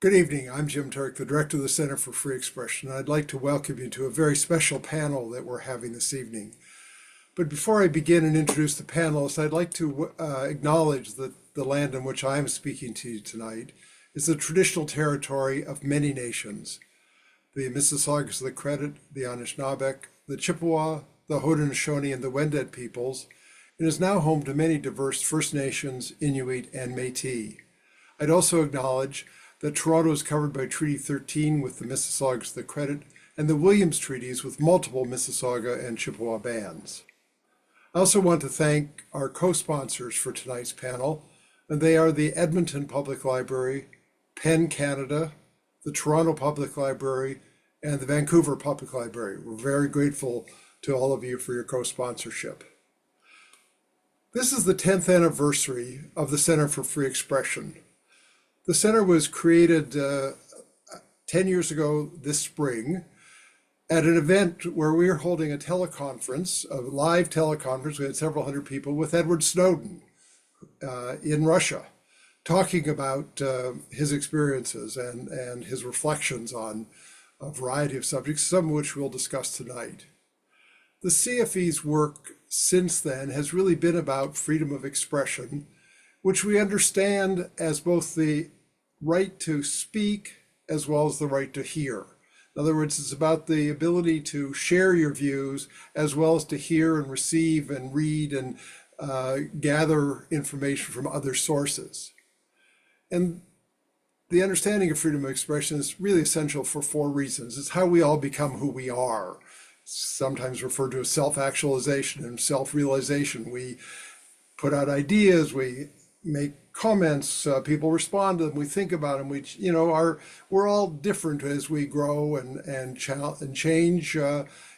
Good evening. I'm Jim Turk, the Director of the Center for Free Expression. I'd like to welcome you to a very special panel that we're having this evening. But before I begin and introduce the panelists, I'd like to acknowledge that the land on which I am speaking to you tonight is the traditional territory of many nations: the Mississaugas of the Credit, the Anishinaabe, the Chippewa, the Haudenosaunee, and the Wendat peoples, and is now home to many diverse First Nations, Inuit, and Métis. I'd also acknowledge that Toronto is covered by Treaty 13 with the Mississaugas of the Credit and the Williams Treaties with multiple Mississauga and Chippewa bands. I also want to thank our co-sponsors for tonight's panel, and they are the Edmonton Public Library, PEN Canada, the Toronto Public Library, and the Vancouver Public Library. We're very grateful to all of you for your co-sponsorship. This is the 10th anniversary of the Center for Free Expression. The center was created 10 years ago this spring at an event where we were holding a teleconference, a live teleconference. We had several hundred people with Edward Snowden in Russia, talking about his experiences and his reflections on a variety of subjects, some of which we'll discuss tonight. The CFE's work since then has really been about freedom of expression, which we understand as both the right to speak as well as the right to hear. In other words, it's about the ability to share your views as well as to hear and receive and read and gather information from other sources. And the understanding of freedom of expression is really essential for four reasons. It's how we all become who we are, sometimes referred to as self-actualization and self-realization. We put out ideas, we make comments, people respond to them, we think about them, we're all different as we grow and change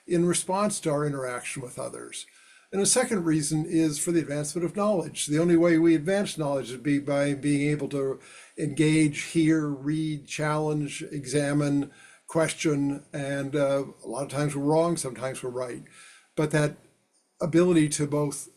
in response to our interaction with others. And a second reason is for the advancement of knowledge. The only way we advance knowledge would be by being able to engage, hear, read, challenge, examine, question, and a lot of times we're wrong, sometimes we're right. But that ability to both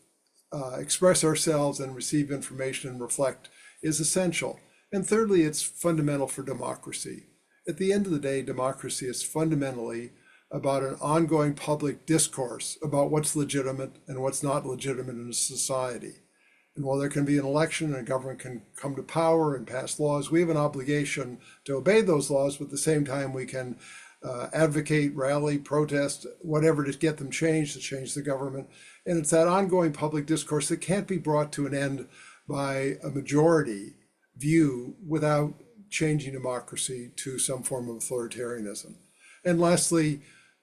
express ourselves and receive information and reflect is essential. And thirdly, it's fundamental for democracy. At the end of the day, democracy is fundamentally about an ongoing public discourse about what's legitimate and what's not legitimate in a society. And while there can be an election and a government can come to power and pass laws, we have an obligation to obey those laws, but at the same time we can advocate, rally, protest, whatever to get them changed, to change the government. And it's that ongoing public discourse that can't be brought to an end by a majority view without changing democracy to some form of authoritarianism. And lastly,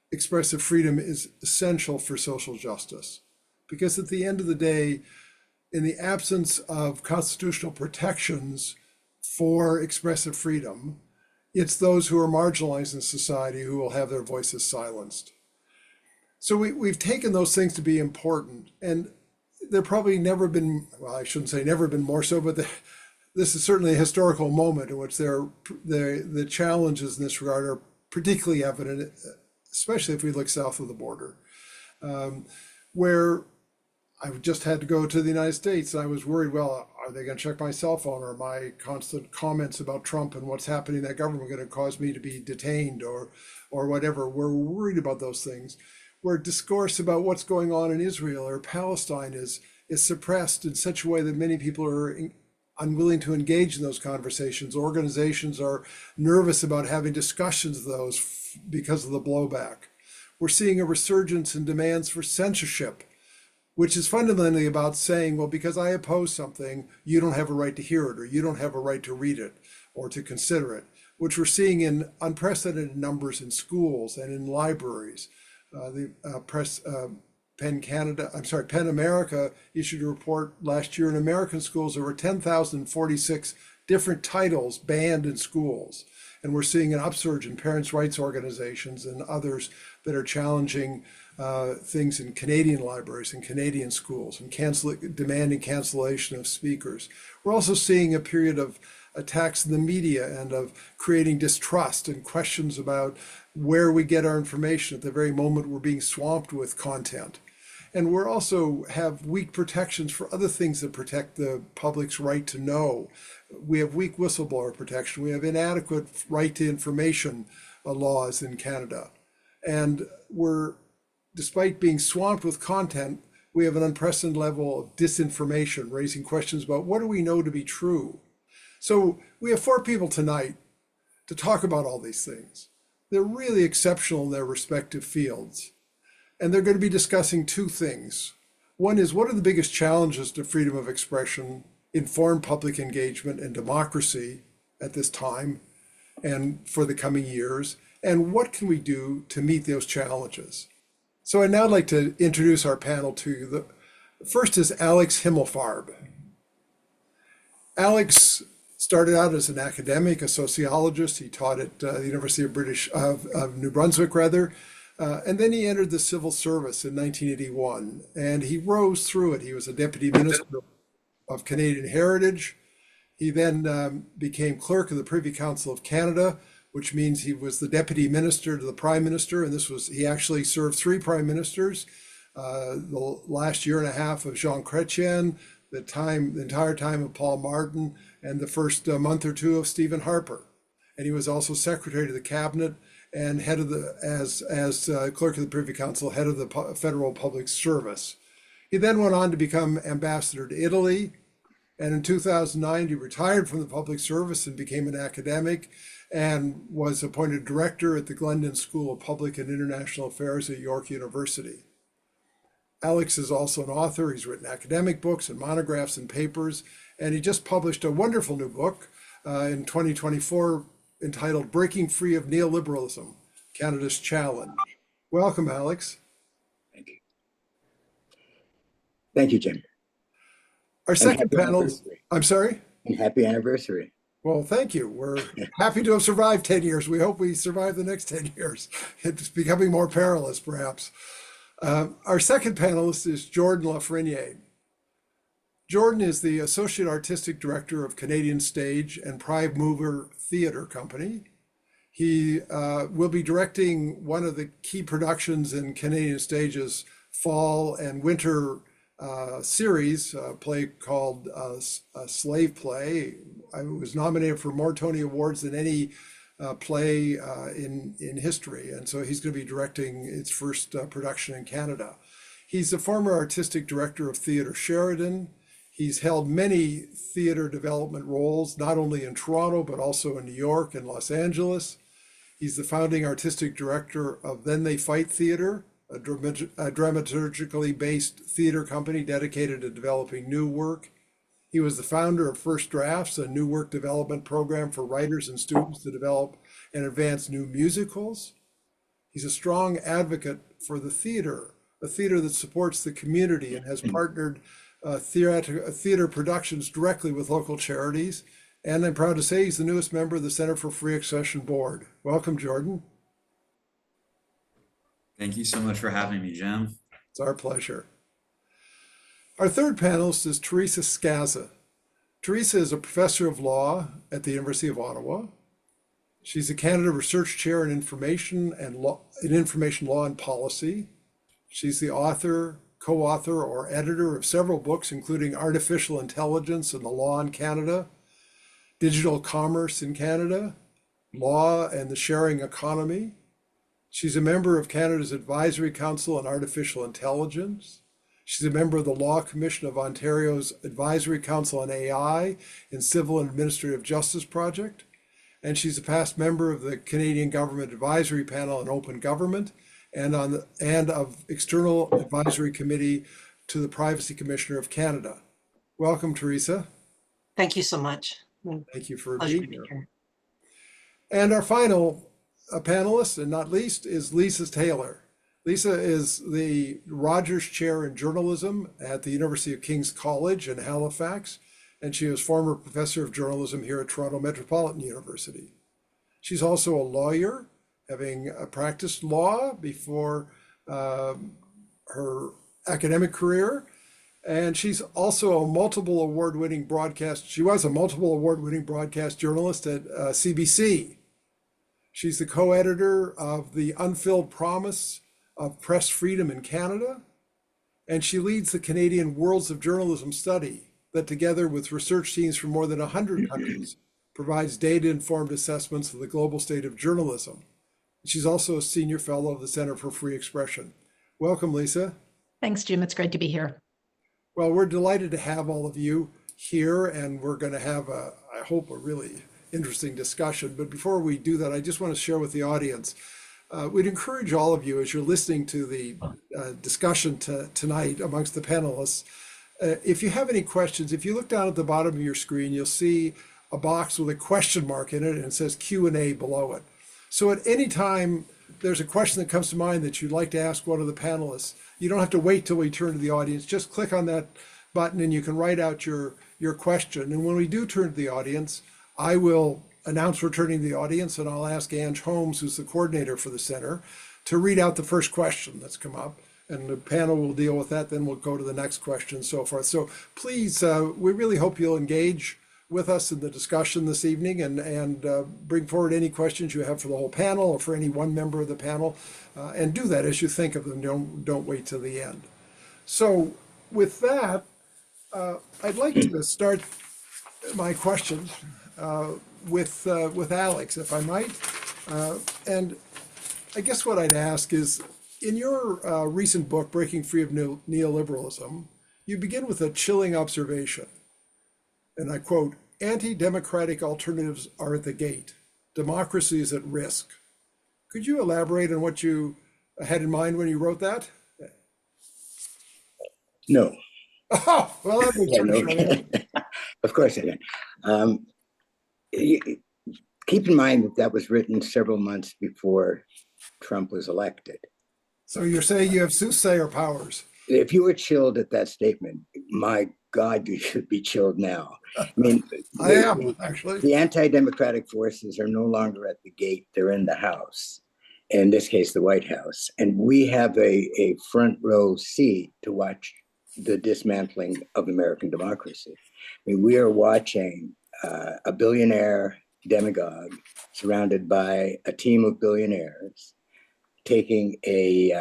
expressive freedom is essential for social justice, because at the end of the day, in the absence of constitutional protections for expressive freedom, it's those who are marginalized in society who will have their voices silenced. So we've taken those things to be important, and they're probably never been, well, I shouldn't say never been more so, but this is certainly a historical moment in which the challenges in this regard are particularly evident, especially if we look south of the border, where I just had to go to the United States, and I was worried, well, are they going to check my cell phone? Or my constant comments about Trump and what's happening in that government going to cause me to be detained or whatever? We're worried about those things. Where discourse about what's going on in Israel or Palestine is suppressed in such a way that many people are unwilling to engage in those conversations. Organizations are nervous about having discussions of those because of the blowback. We're seeing a resurgence in demands for censorship, which is fundamentally about saying, well, because I oppose something, you don't have a right to hear it, or you don't have a right to read it or to consider it, which we're seeing in unprecedented numbers in schools and in libraries. PEN America issued a report last year in American schools. There were 10,046 different titles banned in schools. And we're seeing an upsurge in parents' rights organizations and others that are challenging things in Canadian libraries and Canadian schools and demanding cancellation of speakers. We're also seeing a period of attacks in the media and of creating distrust and questions about where we get our information at the very moment we're being swamped with content. And we're also have weak protections for other things that protect the public's right to know. We have weak whistleblower protection. We have inadequate right to information laws in Canada. And despite being swamped with content, we have an unprecedented level of disinformation, raising questions about what do we know to be true. So we have 4 people tonight to talk about all these things. They're really exceptional in their respective fields. And they're going to be discussing 2 things. One is, what are the biggest challenges to freedom of expression, informed public engagement, and democracy at this time and for the coming years? And what can we do to meet those challenges? So I'd now like to introduce our panel to you. The first is Alex Himelfarb. Alex started out as an academic, a sociologist. He taught at the University of New Brunswick, and then he entered the civil service in 1981, and he rose through it. He was a deputy minister of Canadian Heritage. He then became clerk of the Privy Council of Canada, which means he was the deputy minister to the prime minister, and he actually served 3 prime ministers, the last year and a half of Jean Chrétien, the entire time of Paul Martin, and the first month or 2 of Stephen Harper. And he was also secretary to the cabinet and head of as clerk of the Privy Council, head of the Federal Public Service. He then went on to become ambassador to Italy, and in 2009 he retired from the public service and became an academic and was appointed director at the Glendon School of Public and International Affairs at York University. Alex is also an author. He's written academic books and monographs and papers, and he just published a wonderful new book in 2024 entitled Breaking Free of Neoliberalism, Canada's Challenge. Welcome, Alex. Thank you. Thank you, Jim. Our second panel, I'm sorry? And happy anniversary. Well, thank you. We're happy to have survived 10 years. We hope we survive the next 10 years. It's becoming more perilous, perhaps. Our second panelist is Jordan Laffrenier. Jordan is the Associate Artistic Director of Canadian Stage and Prime Mover Theatre Company. He will be directing one of the key productions in Canadian Stage's fall and winter series, a play called Slave Play. I was nominated for more Tony Awards than any play in history, and so he's going to be directing its first production in Canada. He's the former artistic director of Theatre Sheridan. He's held many theater development roles, not only in Toronto, but also in New York and Los Angeles. He's the founding artistic director of Then They Fight Theatre, a dramaturgically based theater company dedicated to developing new work. He was the founder of First Drafts, a new work development program for writers and students to develop and advance new musicals. He's a strong advocate for the theater, a theater that supports the community and has partnered theater productions directly with local charities. And I'm proud to say he's the newest member of the Center for Free Expression Board. Welcome, Jordan. Thank you so much for having me, Jim. It's our pleasure. Our third panelist is Teresa Scassa. Teresa is a professor of law at the University of Ottawa. She's a Canada Research Chair in Information Law and Policy. She's the author, co-author, or editor of several books, including Artificial Intelligence and the Law in Canada, Digital Commerce in Canada, Law and the Sharing Economy. She's a member of Canada's Advisory Council on Artificial Intelligence. She's a member of the Law Commission of Ontario's Advisory Council on AI and Civil and Administrative Justice Project. And she's a past member of the Canadian Government Advisory Panel on Open Government and of External Advisory Committee to the Privacy Commissioner of Canada. Welcome, Teresa. Thank you so much. Thank you for Pleasure being to be here. here. And our final panelist, and not least, is Lisa Taylor. Lisa is the Rogers Chair in Journalism at the University of King's College in Halifax, and she is former professor of journalism here at Toronto Metropolitan University. She's also a lawyer, having practiced law before her academic career, and she's also a multiple award-winning broadcast. She was a multiple award-winning broadcast journalist at CBC. She's the co-editor of The Unfilled Promise of Press Freedom in Canada, and she leads the Canadian Worlds of Journalism study that, together with research teams from more than 100 countries, provides data-informed assessments of the global state of journalism. She's also a senior fellow of the Center for Free Expression. Welcome, Lisa. Thanks, Jim. It's great to be here. Well, we're delighted to have all of you here, and we're going to have, I hope, a really interesting discussion. But before we do that, I just want to share with the audience, we'd encourage all of you, as you're listening to the discussion tonight amongst the panelists, if you have any questions, if you look down at the bottom of your screen, you'll see a box with a question mark in it, and it says Q&A below it. So at any time there's a question that comes to mind that you'd like to ask one of the panelists, you don't have to wait till we turn to the audience. Just click on that button and you can write out your question. And when we do turn to the audience, I will announce we're turning to the audience, and I'll ask Ange Holmes, who's the coordinator for the center, to read out the first question that's come up. And the panel will deal with that. Then we'll go to the next question and so forth. So please, we really hope you'll engage with us in the discussion this evening and bring forward any questions you have for the whole panel or for any one member of the panel, and do that as you think of them. Don't wait till the end. So with that, I'd like to start my questions with Alex, if I might. And I guess what I'd ask is, in your recent book, Breaking Free of Neoliberalism, you begin with a chilling observation. And I quote, "Anti-democratic alternatives are at the gate. Democracy is at risk." Could you elaborate on what you had in mind when you wrote that? No. Oh, well, that makes Yeah, no. Of course I can. Keep in mind that was written several months before Trump was elected. So you're saying you have soothsayer powers? If you were chilled at that statement, my God, you should be chilled now. I mean, I am, actually. The anti-democratic forces are no longer at the gate, they're in the House, in this case, the White House. And we have a front row seat to watch the dismantling of American democracy. I mean, we are watching a billionaire demagogue surrounded by a team of billionaires taking a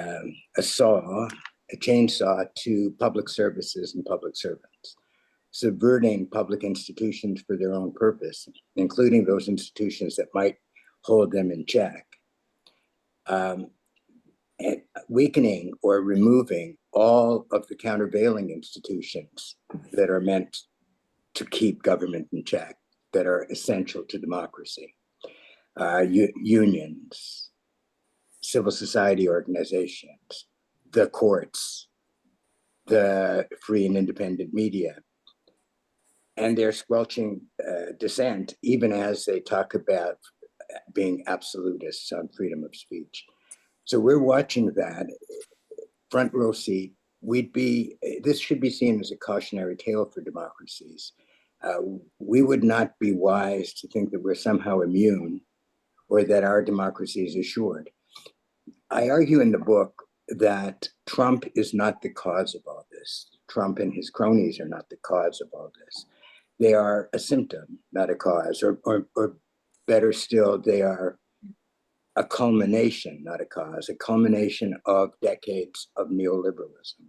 chainsaw to public services and public servants, subverting public institutions for their own purpose, including those institutions that might hold them in check, and weakening or removing all of the countervailing institutions that are meant to keep government in check, that are essential to democracy, unions, civil society organizations, the courts, the free and independent media. And they're squelching dissent, even as they talk about being absolutists on freedom of speech. So we're watching that front row seat. This should be seen as a cautionary tale for democracies. We would not be wise to think that we're somehow immune or that our democracy is assured. I argue in the book that Trump is not the cause of all this. Trump and his cronies are not the cause of all this. They are a symptom, not a cause, or better still, they are a culmination, not a cause, a culmination of decades of neoliberalism.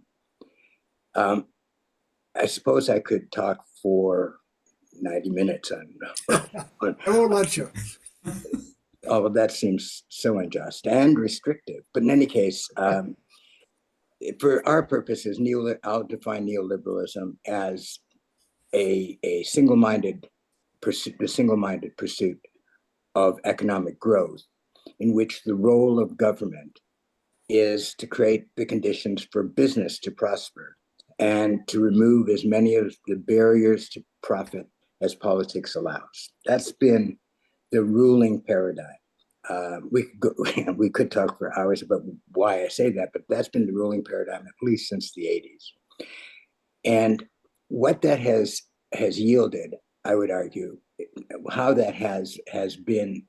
I suppose I could talk for 90 minutes on I won't let you. all of that seems so unjust and restrictive. But in any case, for our purposes, I'll define neoliberalism as a single-minded pursuit of economic growth, in which the role of government is to create the conditions for business to prosper and to remove as many of the barriers to profit as politics allows. That's been the ruling paradigm. We could talk for hours about why I say that, but that's been the ruling paradigm at least since the 80s. And what that has yielded, I would argue, how that has been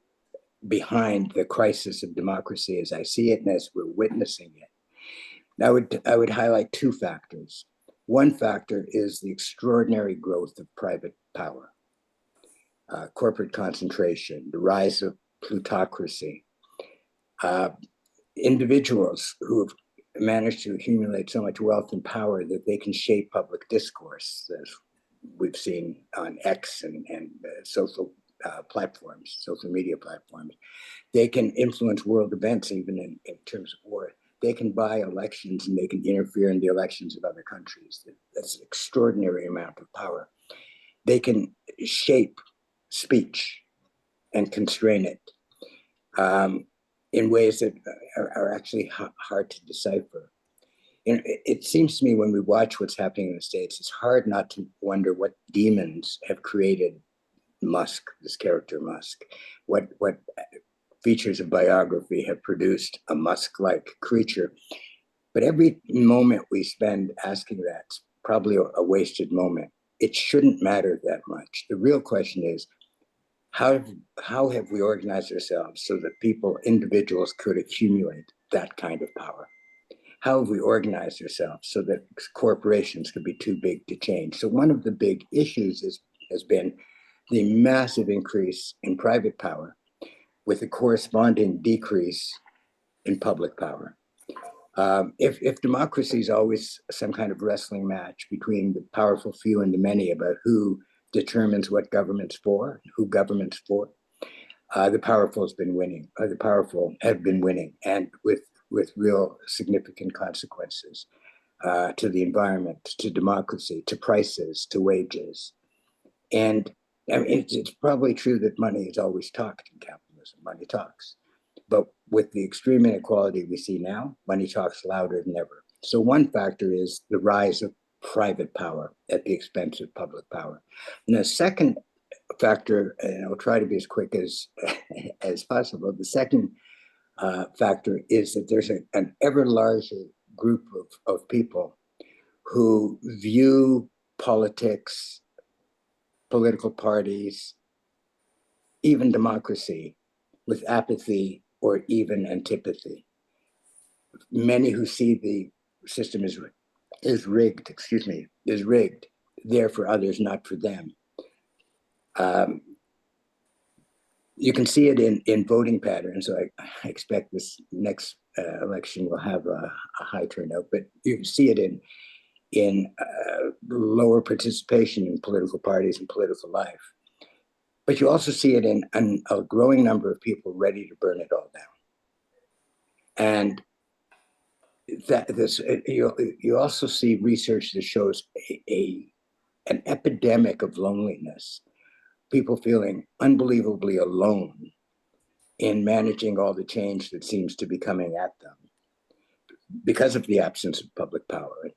behind the crisis of democracy as I see it and as we're witnessing it. I would highlight two factors. One factor is the extraordinary growth of private power, corporate concentration, the rise of plutocracy, individuals who have managed to accumulate so much wealth and power that they can shape public discourse, as we've seen on X and social platforms, social media platforms. They can influence world events, even in terms of war. They can buy elections and they can interfere in the elections of other countries. That's an extraordinary amount of power. They can shape speech and constrain it in ways that are actually hard to decipher. It seems to me when we watch what's happening in the States, it's hard not to wonder what demons have created Musk, this character Musk. What features of biography have produced a Musk-like creature. But every moment we spend asking that's probably a wasted moment. It shouldn't matter that much. The real question is, how have we organized ourselves so that individuals could accumulate that kind of power? How have we organized ourselves so that corporations could be too big to change? So one of the big issues has been the massive increase in private power with a corresponding decrease in public power. If democracy is always some kind of wrestling match between the powerful few and the many about who determines what government's for, who government's for, the powerful have been winning, and with real significant consequences to the environment, to democracy, to prices, to wages. And I mean, it's probably true that money is always talked in capitalism. Money talks. But with the extreme inequality we see now, money talks louder than ever. So one factor is the rise of private power at the expense of public power. And the second factor, and I'll try to be as quick as possible, the second factor is that there's an ever larger group of people who view politics, political parties, even democracy with apathy or even antipathy. Many who see the system is rigged, there for others, not for them. You can see it in voting patterns. So I expect this next election will have a high turnout, but you can see it in lower participation in political parties and political life. But you also see it in a growing number of people ready to burn it all down. And you also see research that shows an epidemic of loneliness, people feeling unbelievably alone in managing all the change that seems to be coming at them because of the absence of public power.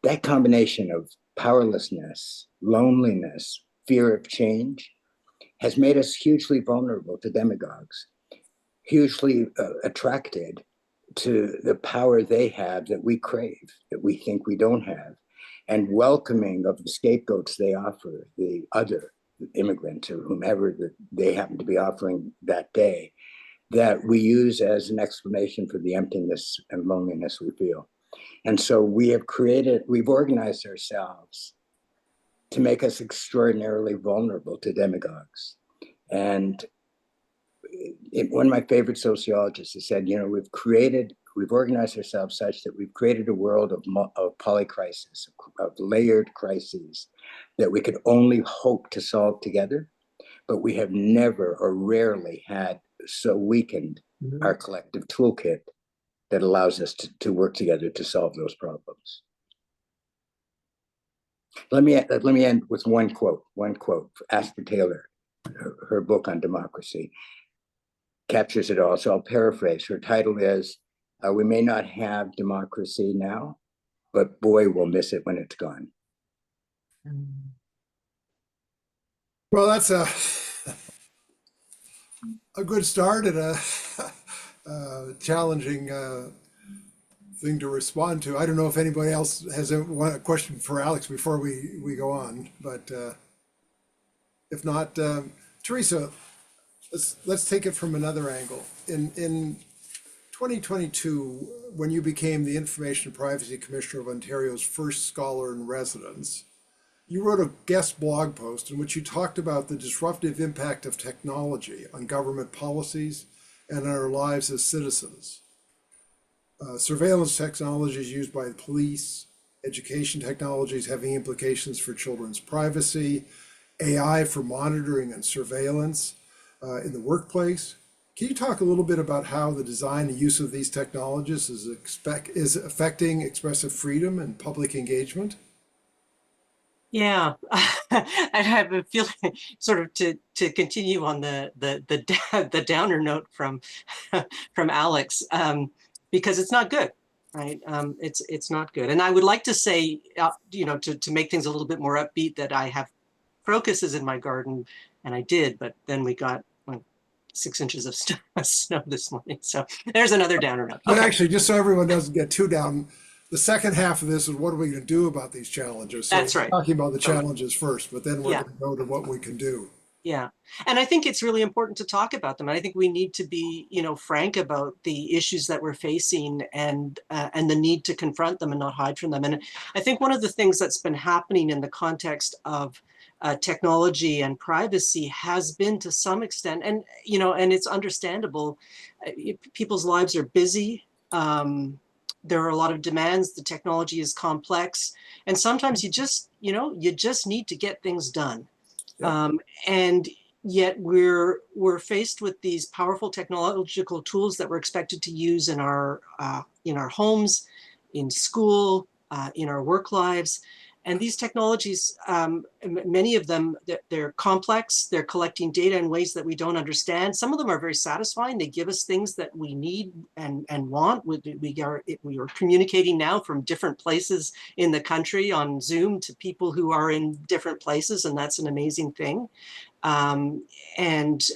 That combination of powerlessness, loneliness, fear of change has made us hugely vulnerable to demagogues, hugely attracted to the power they have that we crave, that we think we don't have, and welcoming of the scapegoats they offer, the other immigrants or whomever that they happen to be offering that day, that we use as an explanation for the emptiness and loneliness we feel. And so we've organized ourselves to make us extraordinarily vulnerable to demagogues. And one of my favorite sociologists has said, we've organized ourselves such that we've created a world of polycrisis, of layered crises that we could only hope to solve together, but we have never or rarely had so weakened our collective toolkit that allows us to work together to solve those problems. Let me end with one quote. Asper Taylor, her book on democracy, captures it all. So I'll paraphrase. Her title is, "We may not have democracy now, but boy, we'll miss it when it's gone." Well, that's a good start and a challenging thing to respond to. I don't know if anybody else has a question for Alex before we go on, but if not, Teresa, let's take it from another angle. In 2022, when you became the Information and Privacy Commissioner of Ontario's first scholar in residence, you wrote a guest blog post in which you talked about the disruptive impact of technology on government policies and our lives as citizens. surveillance technologies used by the police, education technologies having implications for children's privacy, AI for monitoring and surveillance in the workplace. Can you talk a little bit about how the design and use of these technologies is affecting expressive freedom and public engagement? Yeah, I have a feeling sort of to continue on the downer note from from Alex, because it's not good, right? It's not good. And I would like to say, to make things a little bit more upbeat, that I have crocuses in my garden, and I did, but then we got 6 inches of snow this morning. So there's another downer note. But Okay. actually, just so everyone doesn't get too down, the second half of this is what are we going to do about these challenges? So That's right. we're talking about the Totally. challenges first, but then we're Yeah. going to go to what we can do. Yeah. And I think it's really important to talk about them. And I think we need to be, frank about the issues that we're facing and the need to confront them and not hide from them. And I think one of the things that's been happening in the context of technology and privacy has been, to some extent, and it's understandable, people's lives are busy. There are a lot of demands. The technology is complex, and sometimes you just need to get things done. Yep. And yet we're faced with these powerful technological tools that we're expected to use in our homes, in school, in our work lives. And these technologies, many of them, they're complex. They're collecting data in ways that we don't understand. Some of them are very satisfying. They give us things that we need and want. We are communicating now from different places in the country on Zoom to people who are in different places, and that's an amazing thing. And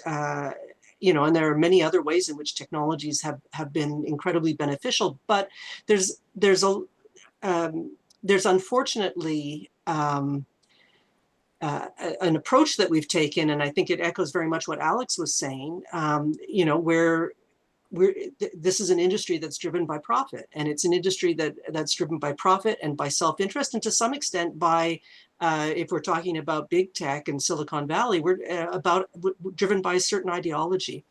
there are many other ways in which technologies have been incredibly beneficial. But there's unfortunately an approach that we've taken, and I think it echoes very much what Alex was saying, where this is an industry that's driven by profit, and it's an industry that's driven by profit and by self-interest, and to some extent by, if we're talking about big tech and Silicon Valley, we're driven by a certain ideology.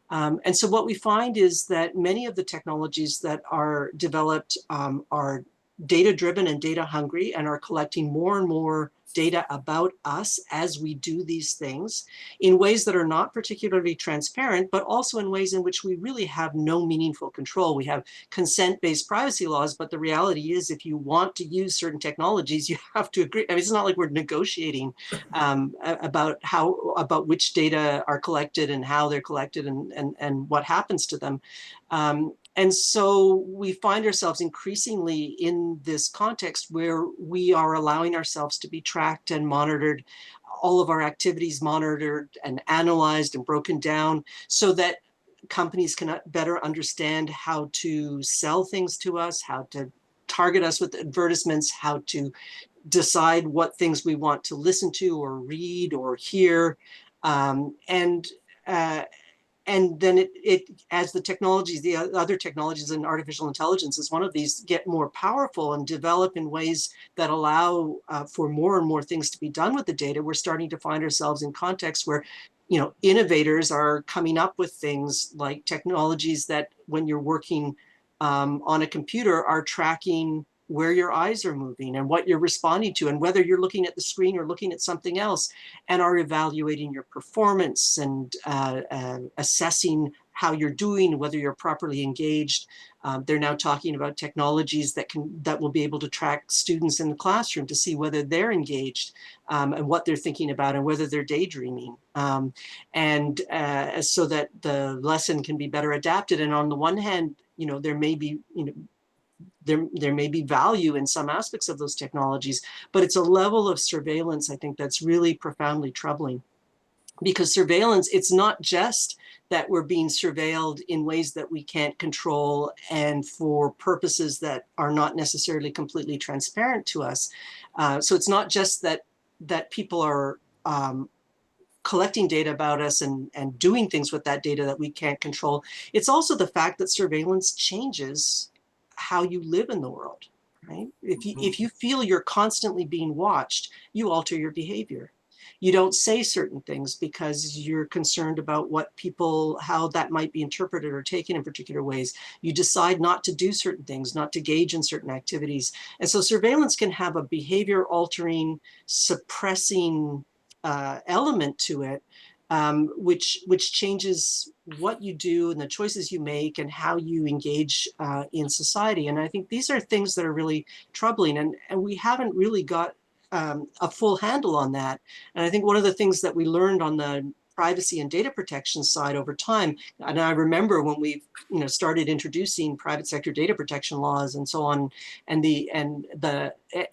And so what we find is that many of the technologies that are developed are data-driven and data-hungry and are collecting more and more data about us as we do these things in ways that are not particularly transparent, but also in ways in which we really have no meaningful control. We have consent-based privacy laws, but the reality is if you want to use certain technologies, you have to agree. I mean, it's not like we're negotiating about which data are collected and how they're collected and what happens to them. And so we find ourselves increasingly in this context where we are allowing ourselves to be tracked and monitored, all of our activities monitored and analyzed and broken down so that companies can better understand how to sell things to us, how to target us with advertisements, how to decide what things we want to listen to or read or hear. And then as the technologies, the other technologies, and artificial intelligence is one of these, get more powerful and develop in ways that allow for more and more things to be done with the data, we're starting to find ourselves in contexts where, innovators are coming up with things like technologies that, when you're working on a computer, are tracking where your eyes are moving and what you're responding to and whether you're looking at the screen or looking at something else, and are evaluating your performance and assessing how you're doing, whether you're properly engaged. They're now talking about technologies that will be able to track students in the classroom to see whether they're engaged and what they're thinking about and whether they're daydreaming, and so that the lesson can be better adapted. And on the one hand, there may be, there may be value in some aspects of those technologies, but it's a level of surveillance, I think, that's really profoundly troubling. Because surveillance, it's not just that we're being surveilled in ways that we can't control and for purposes that are not necessarily completely transparent to us. So it's not just that people are collecting data about us and doing things with that data that we can't control. It's also the fact that surveillance changes how you live in the world, right? If you feel you're constantly being watched, you alter your behavior. You don't say certain things because you're concerned about what people, how that might be interpreted or taken in particular ways. You decide not to do certain things, not to engage in certain activities. And so surveillance can have a behavior altering, suppressing element to it, which changes what you do and the choices you make and how you engage in society. And I think these are things that are really troubling, and we haven't really got a full handle on that. And I think one of the things that we learned on the privacy and data protection side over time, and I remember when we started introducing private sector data protection laws and so on, and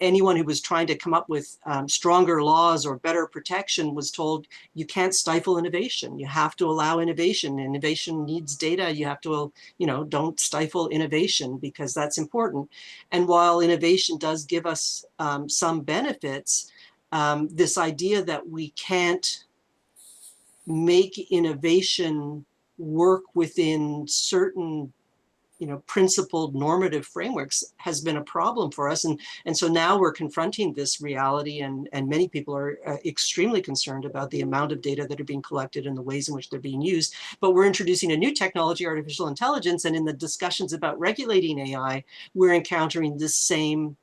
anyone who was trying to come up with stronger laws or better protection was told, you can't stifle innovation. You have to allow innovation. Innovation needs data. You have to, don't stifle innovation because that's important. And while innovation does give us some benefits, this idea that we can't make innovation work within certain principled normative frameworks has been a problem for us. And so now we're confronting this reality, and many people are extremely concerned about the amount of data that are being collected and the ways in which they're being used. But we're introducing a new technology, artificial intelligence, and in the discussions about regulating AI, we're encountering this same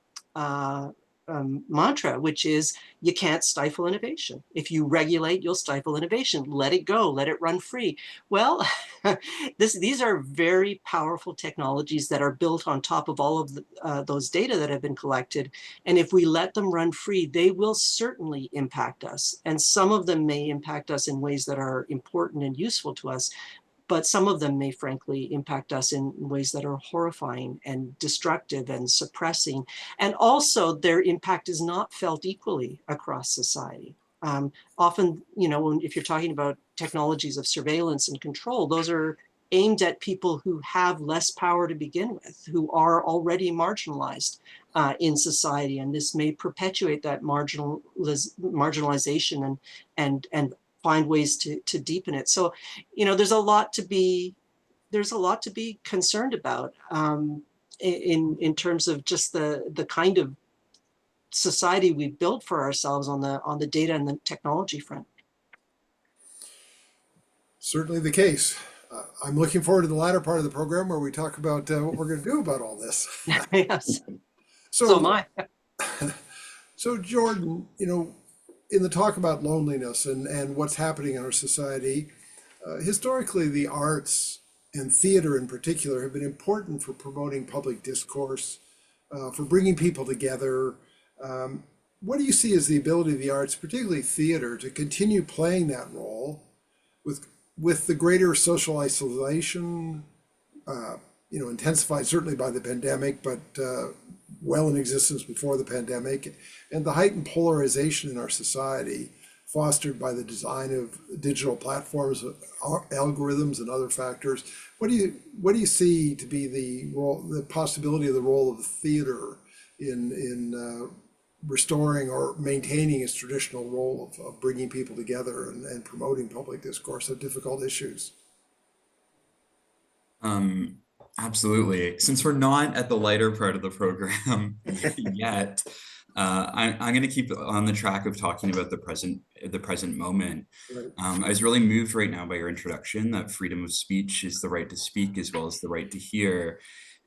mantra, which is you can't stifle innovation. If you regulate, you'll stifle innovation. Let it go, let it run free. Well, these are very powerful technologies that are built on top of all of those data that have been collected. And if we let them run free, they will certainly impact us. And some of them may impact us in ways that are important and useful to us, but some of them may frankly impact us in ways that are horrifying and destructive and suppressing. And also their impact is not felt equally across society. Often, if you're talking about technologies of surveillance and control, those are aimed at people who have less power to begin with, who are already marginalized in society. And this may perpetuate that marginalization and find ways to deepen it. So, there's a lot to be concerned about in terms of just the kind of society we've built for ourselves on the data and the technology front. Certainly the case. I'm looking forward to the latter part of the program where we talk about what we're going to do about all this. Yes. So am I. So Jordan, in the talk about loneliness and what's happening in our society, historically the arts and theater in particular have been important for promoting public discourse, for bringing people together. What do you see as the ability of the arts, particularly theater, to continue playing that role with the greater social isolation, intensified certainly by the pandemic, but well in existence before the pandemic, and the heightened polarization in our society fostered by the design of digital platforms, algorithms, and other factors? What do you see to be the possibility of the role of the theater in restoring or maintaining its traditional role of bringing people together and promoting public discourse of difficult issues? Absolutely. Since we're not at the lighter part of the program yet, I'm going to keep on the track of talking about the present moment. Right. I was really moved right now by your introduction that freedom of speech is the right to speak as well as the right to hear.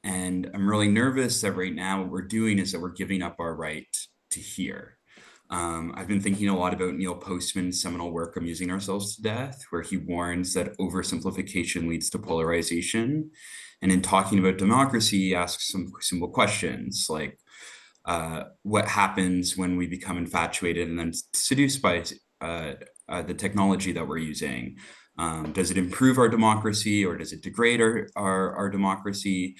And I'm really nervous that right now what we're doing is that we're giving up our right to hear. I've been thinking a lot about Neil Postman's seminal work, Amusing Ourselves to Death, where he warns that oversimplification leads to polarization. And in talking about democracy, he asks some simple questions like, what happens when we become infatuated and then seduced by the technology that we're using? Does it improve our democracy or does it degrade our democracy?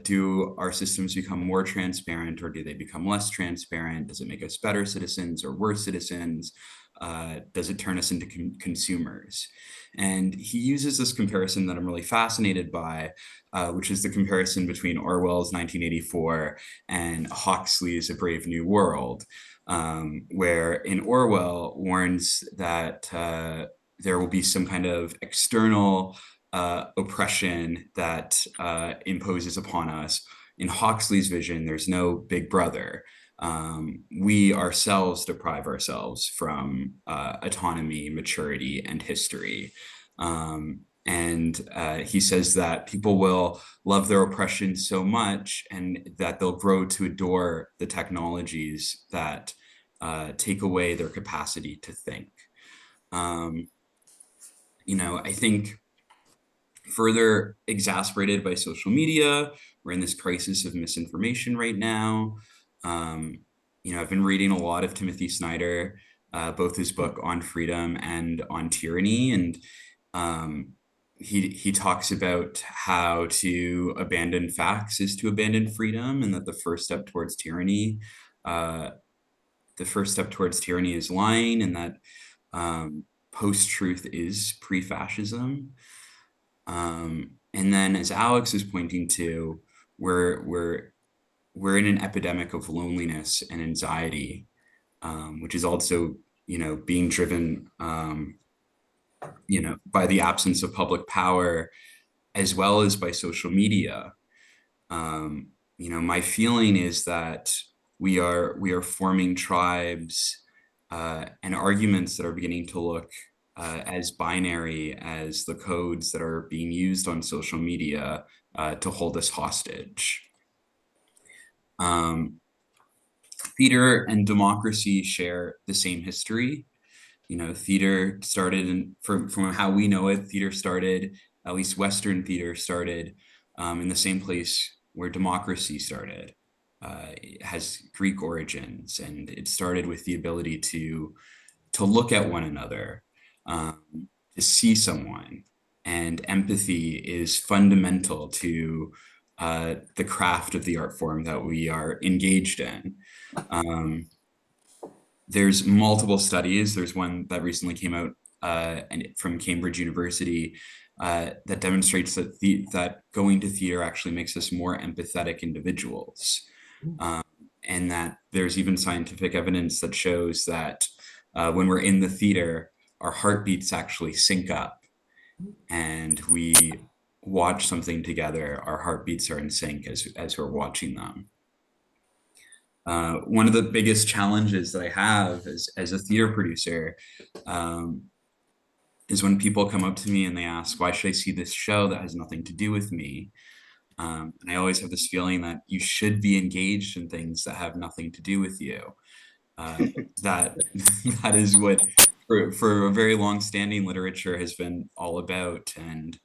Do our systems become more transparent or do they become less transparent? Does it make us better citizens or worse citizens? Does it turn us into consumers? And he uses this comparison that I'm really fascinated by, which is the comparison between Orwell's 1984 and Huxley's A Brave New World, where in Orwell warns that there will be some kind of external oppression that imposes upon us. In Huxley's vision, there's no big brother. we ourselves deprive ourselves from autonomy, maturity, and history. And he says that people will love their oppression so much and that they'll grow to adore the technologies that take away their capacity to think. I think further exacerbated by social media, we're in this crisis of misinformation right now. I've been reading a lot of Timothy Snyder, both his book on freedom and on tyranny, and he talks about how to abandon facts is to abandon freedom, and that the first step towards tyranny is lying, and that post-truth is pre-fascism. And then, as Alex is pointing to, we're in an epidemic of loneliness and anxiety, which is also, being driven, by the absence of public power, as well as by social media. My feeling is that we are forming tribes and arguments that are beginning to look as binary as the codes that are being used on social media to hold us hostage. Theater and democracy share the same history. Theater started, from how we know it, theater started, at least Western theater started in the same place where democracy started. It has Greek origins, and it started with the ability to look at one another, to see someone, and empathy is fundamental to the craft of the art form that we are engaged in. There's multiple studies. There's one that recently came out from Cambridge University that demonstrates that going to theater actually makes us more empathetic individuals. And that there's even scientific evidence that shows that when we're in the theater, our heartbeats actually sync up, and we watch something together, our heartbeats are in sync as we're watching them. One of the biggest challenges that I have as a theater producer is when people come up to me and they ask, why should I see this show that has nothing to do with me? And I always have this feeling that you should be engaged in things that have nothing to do with you. That is what, for a very long-standing literature, has been all about. And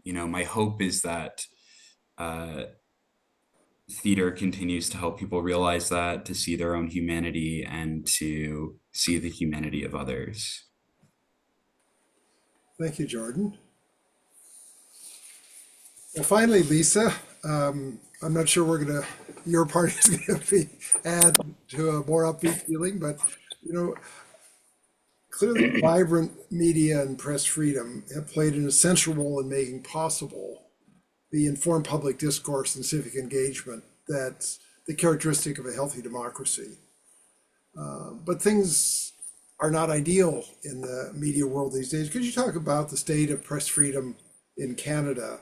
my hope is that theater continues to help people realize that, to see their own humanity and to see the humanity of others. Thank you, Jordan. Well, finally, Lisa, I'm not sure your part is going to add to a more upbeat feeling, but, clearly vibrant media and press freedom have played an essential role in making possible the informed public discourse and civic engagement that's the characteristic of a healthy democracy. But things are not ideal in the media world these days. Could you talk about the state of press freedom in Canada,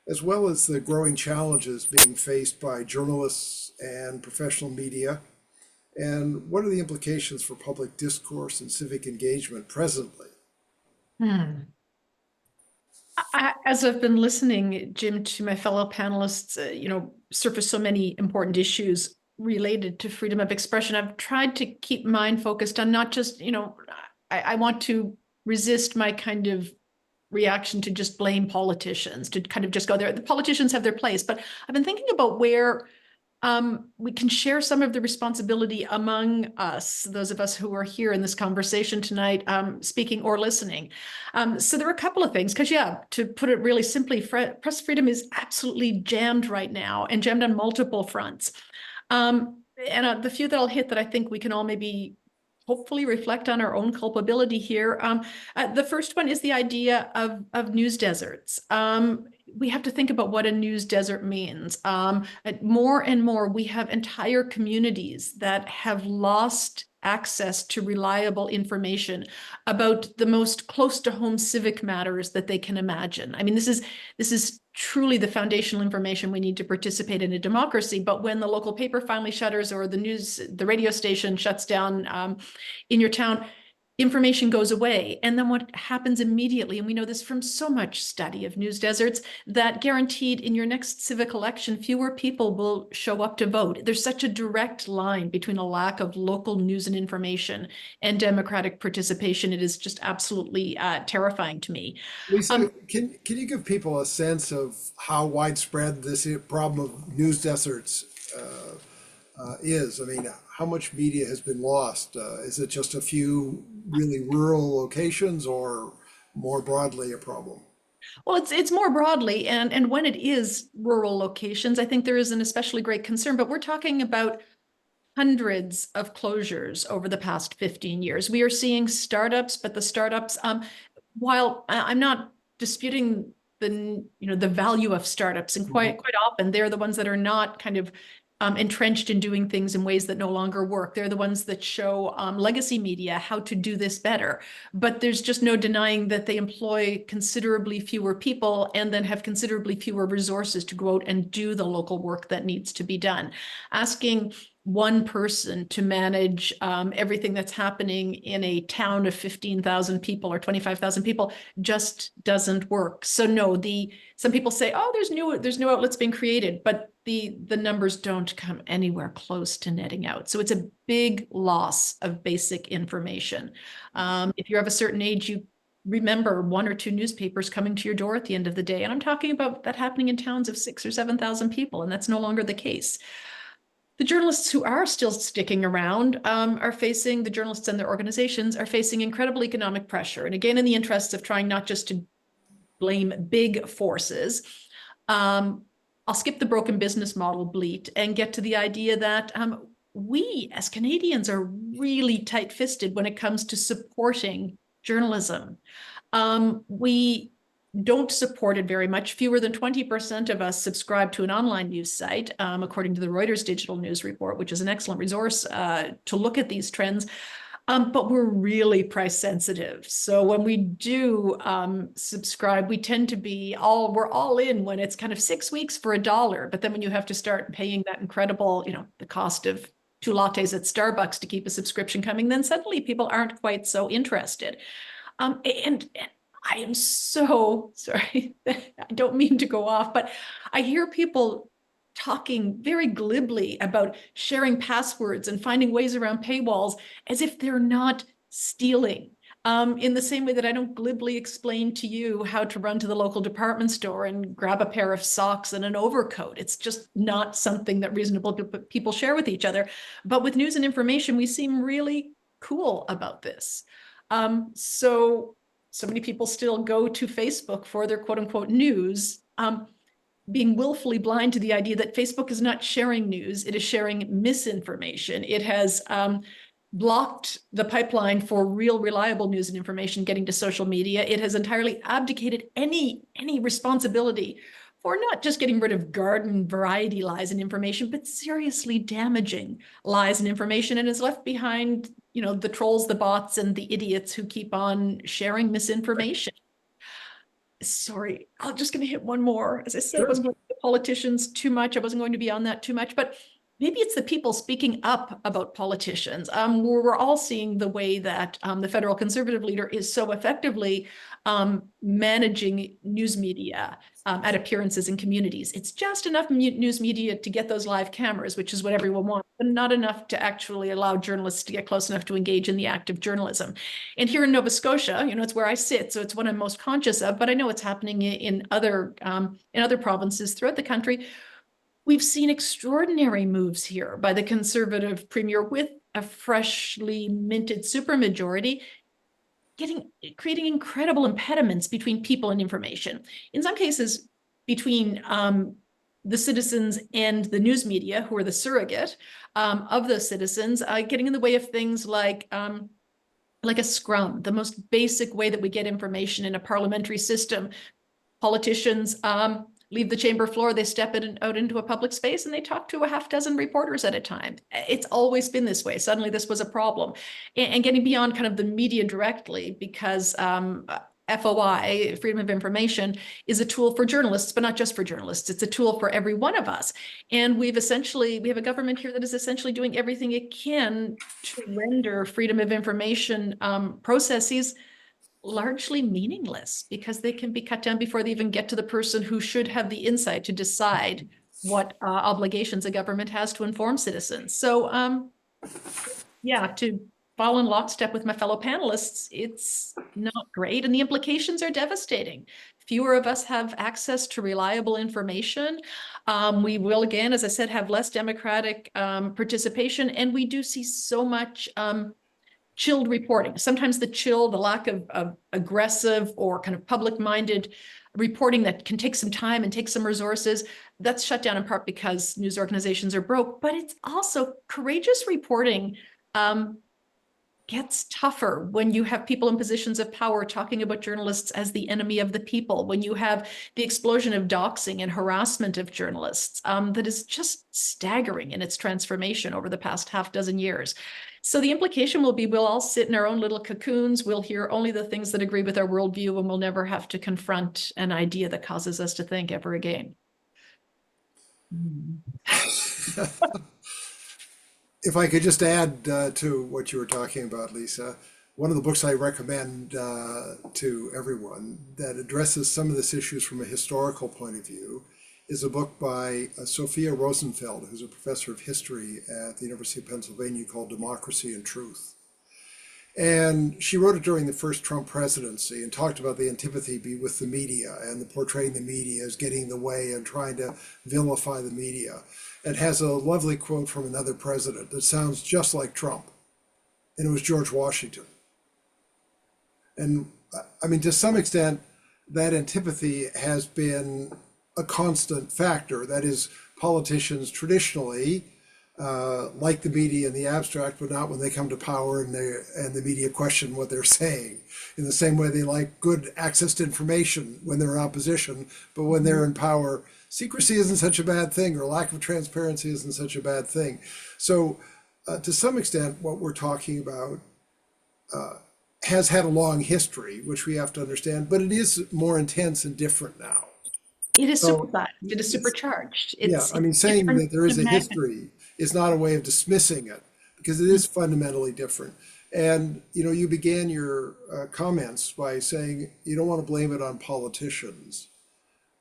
as well as the growing challenges being faced by journalists and professional media? And what are the implications for public discourse and civic engagement presently? As I've been listening, Jim, to my fellow panelists, surface so many important issues related to freedom of expression, I've tried to keep mine focused on not just, I want to resist my kind of reaction to just blame politicians, to kind of just go there. The politicians have their place, but I've been thinking about where we can share some of the responsibility among us, those of us who are here in this conversation tonight, speaking or listening. So there are a couple of things, because to put it really simply, press freedom is absolutely jammed right now, and jammed on multiple fronts. And the few that I'll hit that I think we can all maybe hopefully reflect on our own culpability here. The first one is the idea of news deserts. We have to think about what a news desert means. More and more, we have entire communities that have lost access to reliable information about the most close to home civic matters that they can imagine. I mean, this is truly the foundational information we need to participate in a democracy. But when the local paper finally shutters or the radio station shuts down in your town, information goes away. And then what happens immediately, and we know this from so much study of news deserts, that guaranteed in your next civic election, fewer people will show up to vote. There's such a direct line between a lack of local news and information and democratic participation. It is just absolutely terrifying to me. Lisa, can you give people a sense of how widespread this problem of news deserts is? I mean, how much media has been lost? Is it just a few really rural locations, or more broadly a problem? Well, it's more broadly, and when it is rural locations, I think there is an especially great concern, but we're talking about hundreds of closures over the past 15 years. We are seeing startups, but the startups, while I'm not disputing the value of startups, and quite often they're the ones that are not kind of entrenched in doing things in ways that no longer work. They're the ones that show legacy media how to do this better. But there's just no denying that they employ considerably fewer people and then have considerably fewer resources to go out and do the local work that needs to be done. Asking one person to manage everything that's happening in a town of 15,000 people or 25,000 people just doesn't work. So no, some people say, oh, there's new outlets being created, but the numbers don't come anywhere close to netting out. So it's a big loss of basic information. If you're of a certain age, you remember one or two newspapers coming to your door at the end of the day. And I'm talking about that happening in towns of 6,000 or 7,000 people, and that's no longer the case. The journalists who are still sticking around the journalists and their organizations are facing incredible economic pressure. And again, in the interests of trying not just to blame big forces, I'll skip the broken business model bleat and get to the idea that we as Canadians are really tight-fisted when it comes to supporting journalism. We don't support it very much. Fewer than 20% of us subscribe to an online news site, according to the Reuters Digital News Report, which is an excellent resource to look at these trends. But we're really price sensitive. So when we do subscribe, we tend to be we're all in when it's kind of 6 weeks for $1. But then when you have to start paying that incredible, the cost of 2 lattes at Starbucks to keep a subscription coming, then suddenly people aren't quite so interested. And I am so sorry. I don't mean to go off, but I hear people talking very glibly about sharing passwords and finding ways around paywalls as if they're not stealing. In the same way that I don't glibly explain to you how to run to the local department store and grab a pair of socks and an overcoat. It's just not something that reasonable people share with each other. But with news and information, we seem really cool about this. So many people still go to Facebook for their quote unquote news, being willfully blind to the idea that Facebook is not sharing news, it is sharing misinformation. It has blocked the pipeline for real reliable news and information getting to social media. It has entirely abdicated any responsibility for not just getting rid of garden variety lies and information, but seriously damaging lies and information, and has left behind the trolls, the bots, and the idiots who keep on sharing misinformation. Sorry, I'm just going to hit one more. As I said, I wasn't going to the politicians too much. I wasn't going to be on that too much, but maybe it's the people speaking up about politicians. We're all seeing the way that the federal Conservative leader is so effectively managing news media at appearances in communities. It's just enough news media to get those live cameras, which is what everyone wants, but not enough to actually allow journalists to get close enough to engage in the act of journalism. And here in Nova Scotia, it's where I sit, so it's what I'm most conscious of, but I know it's happening in other provinces throughout the country. We've seen extraordinary moves here by the Conservative Premier with a freshly minted supermajority, creating incredible impediments between people and information. In some cases, between the citizens and the news media, who are the surrogate of those citizens, getting in the way of things like a scrum, the most basic way that we get information in a parliamentary system. Politicians leave the chamber floor, they step out into a public space, and they talk to a half dozen reporters at a time. It's always been this way. Suddenly this was a problem. And getting beyond kind of the media directly, because FOI, freedom of information, is a tool for journalists, but not just for journalists. It's a tool for every one of us. And we have a government here that is essentially doing everything it can to render freedom of information processes largely meaningless, because they can be cut down before they even get to the person who should have the insight to decide what obligations a government has to inform citizens. So yeah, to fall in lockstep with my fellow panelists, it's not great, and the implications are devastating. Fewer of us have access to reliable information. We will, again, as I said, have less democratic participation, and we do see so much chilled reporting. Sometimes the lack of aggressive or kind of public-minded reporting that can take some time and take some resources, that's shut down in part because news organizations are broke, but it's also courageous reporting gets tougher when you have people in positions of power talking about journalists as the enemy of the people, when you have the explosion of doxing and harassment of journalists that is just staggering in its transformation over the past half dozen years. So the implication will be we'll all sit in our own little cocoons, we'll hear only the things that agree with our worldview, and we'll never have to confront an idea that causes us to think ever again. If I could just add to what you were talking about, Lisa, one of the books I recommend to everyone that addresses some of these issues from a historical point of view is a book by Sophia Rosenfeld, who's a professor of history at the University of Pennsylvania, called Democracy and Truth. And she wrote it during the first Trump presidency and talked about the antipathy with the media and the portraying the media as getting in the way and trying to vilify the media. It has a lovely quote from another president that sounds just like Trump, and it was George Washington. And I mean, to some extent, that antipathy has been a constant factor. That is, politicians traditionally like the media in the abstract, but not when they come to power and the media question what they're saying. In the same way they like good access to information when they're in opposition, but when they're in power, secrecy isn't such a bad thing, or lack of transparency isn't such a bad thing. So to some extent, what we're talking about has had a long history, which we have to understand, but it is more intense and different now. It is So supercharged. It is supercharged. Yeah, I mean, saying that there is a history is not a way of dismissing it, because it is fundamentally different. And, you know, you began your comments by saying you don't want to blame it on politicians.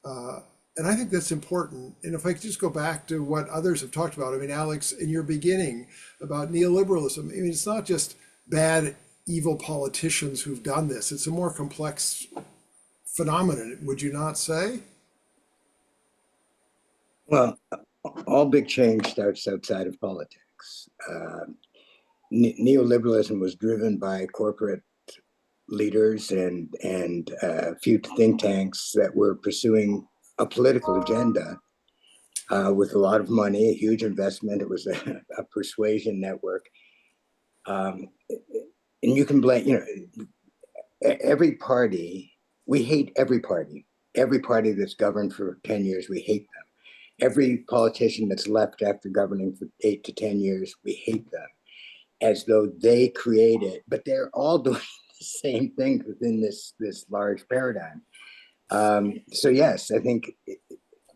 And I think that's important. And if I could just go back to what others have talked about, I mean, Alex, in your beginning about neoliberalism, I mean, it's not just bad, evil politicians who've done this. It's a more complex phenomenon, would you not say? Well, all big change starts outside of politics. Neoliberalism was driven by corporate leaders and a few think tanks that were pursuing a political agenda with a lot of money, a huge investment. It was a persuasion network. And you can blame, you know, every party, we hate every party. Every party that's governed for 10 years, we hate them. Every politician that's left after governing for 8 to 10 years, we hate them, as though they created, but they're all doing the same thing within this large paradigm. So yes, I think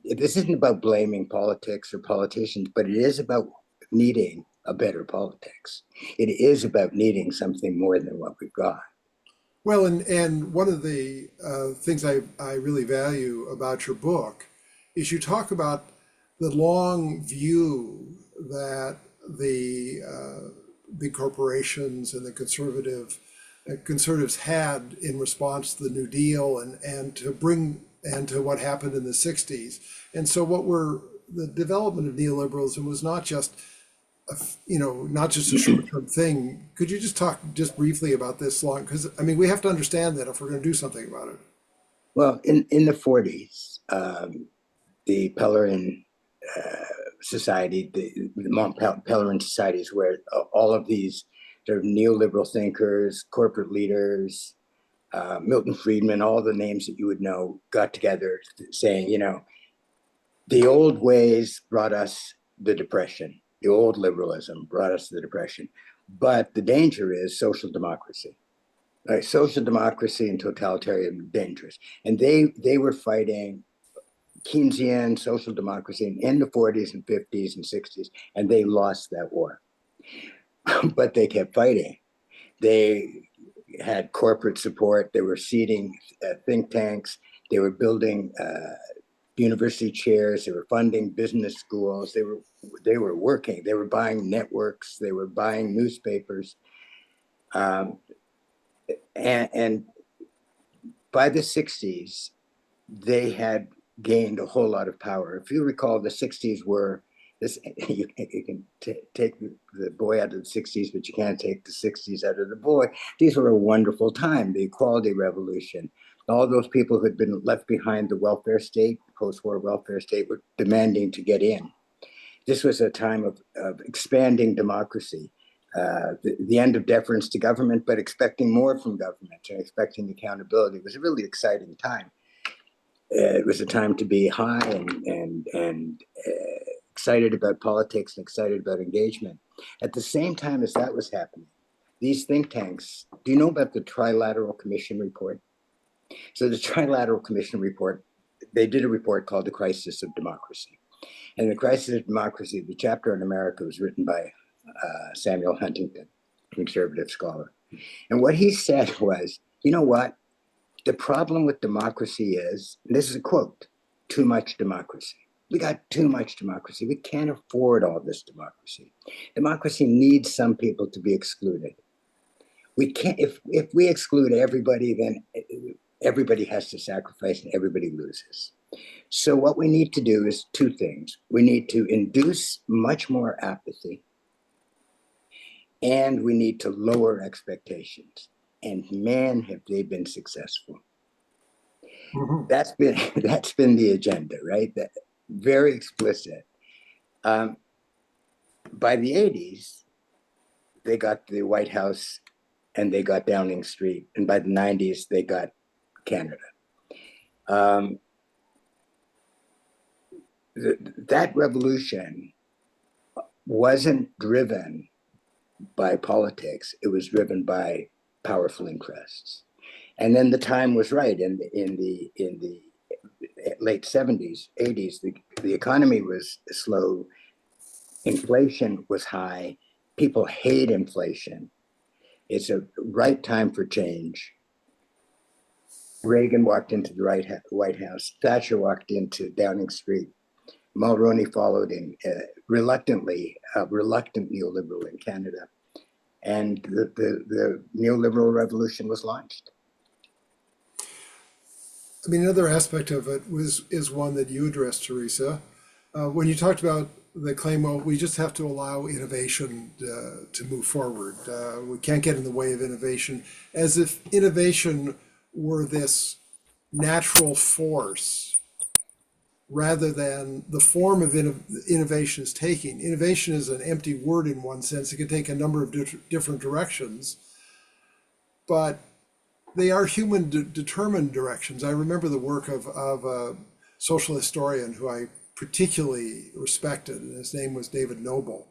this isn't about blaming politics or politicians, but it is about needing a better politics. It is about needing something more than what we've got. Well, and one of the things I really value about your book is you talk about the long view that the big corporations and the conservatives had in response to the New Deal and to what happened in the 60s. And so the development of neoliberalism was not just not just a short-term thing. Could you just talk just briefly about this long? Because I mean, we have to understand that if we're going to do something about it. Well, in the 40s, the Pellerin Society, the Mont Pelerin societies, where all of these sort of neoliberal thinkers, corporate leaders, Milton Friedman, all the names that you would know, got together saying, you know, the old ways brought us the Depression. The old liberalism brought us the Depression. But the danger is social democracy. social democracy and totalitarian were dangerous. And they were fighting Keynesian social democracy in the 40s and 50s and 60s, and they lost that war. But they kept fighting. They had corporate support. They were seeding think tanks. They were building university chairs. They were funding business schools. They were working. They were buying networks. They were buying newspapers. And by the 60s, they had gained a whole lot of power. If you recall, the 60s were this, you can take the boy out of the 60s, but you can't take the 60s out of the boy. These were a wonderful time, the equality revolution. All those people who had been left behind the welfare state, post-war welfare state, were demanding to get in. This was a time of expanding democracy. The end of deference to government, but expecting more from government and expecting accountability. It was a really exciting time. It was a time to be high and excited about politics and excited about engagement. At the same time as that was happening, these think tanks, do you know about the Trilateral Commission report? So the Trilateral Commission report, they did a report called The Crisis of Democracy. And The Crisis of Democracy, the chapter on America, was written by Samuel Huntington, a conservative scholar. And what he said was, you know what? The problem with democracy is, and this is a quote, too much democracy. We got too much democracy. We can't afford all this democracy. Democracy needs some people to be excluded. We can't, if we exclude everybody, then everybody has to sacrifice and everybody loses. So what we need to do is two things. We need to induce much more apathy, and we need to lower expectations. And man, have they been successful. Mm-hmm. That's been the agenda, right? That very explicit. By the 80s, they got the White House and they got Downing Street. And by the 90s, they got Canada. That revolution wasn't driven by politics. It was driven by powerful interests. And then the time was right. In the late 70s, 80s, the economy was slow. Inflation was high. People hate inflation. It's a right time for change. Reagan walked into the White House. Thatcher walked into Downing Street. Mulroney followed in reluctantly, reluctant neoliberal in Canada. And the neoliberal revolution was launched. I mean, another aspect of it is one that you addressed, Teresa. When you talked about the claim, well, we just have to allow innovation to move forward. We can't get in the way of innovation, as if innovation were this natural force rather than the form of innovation is taking. Innovation is an empty word in one sense. It can take a number of different directions, but they are human determined directions. I remember the work of a social historian who I particularly respected, and his name was David Noble.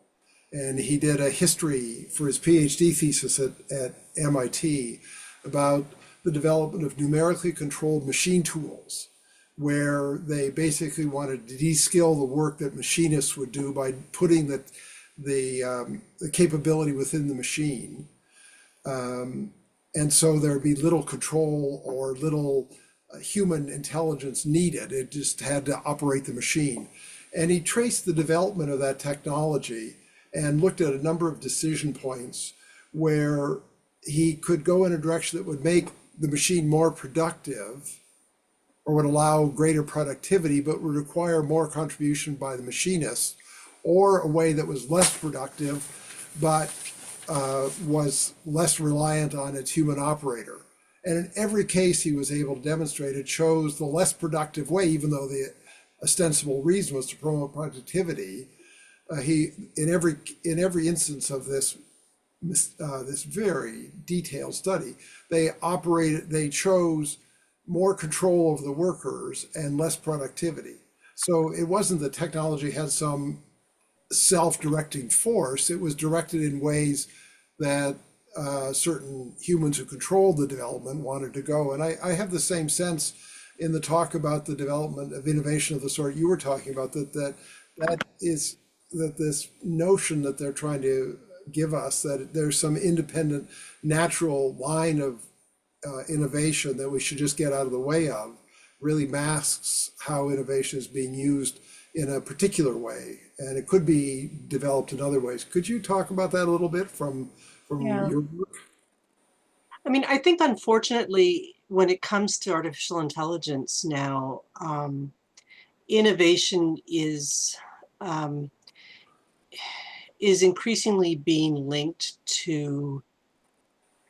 And he did a history for his PhD thesis at MIT about the development of numerically controlled machine tools, where they basically wanted to de-skill the work that machinists would do by putting the capability within the machine. And so there'd be little control or little human intelligence needed. It just had to operate the machine. And he traced the development of that technology and looked at a number of decision points where he could go in a direction that would make the machine more productive or would allow greater productivity, but would require more contribution by the machinist, or a way that was less productive, but was less reliant on its human operator. And in every case he was able to demonstrate it chose the less productive way, even though the ostensible reason was to promote productivity. In every instance of this very detailed study, they chose more control over the workers and less productivity. So it wasn't that technology had some self-directing force. It was directed in ways that certain humans who controlled the development wanted to go. And I have the same sense in the talk about the development of innovation of the sort you were talking about, that this notion that they're trying to give us, that there's some independent natural line of innovation that we should just get out of the way of, really masks how innovation is being used in a particular way, and it could be developed in other ways. Could you talk about that a little bit from Yeah. your work? I mean, I think unfortunately, when it comes to artificial intelligence now, innovation is increasingly being linked to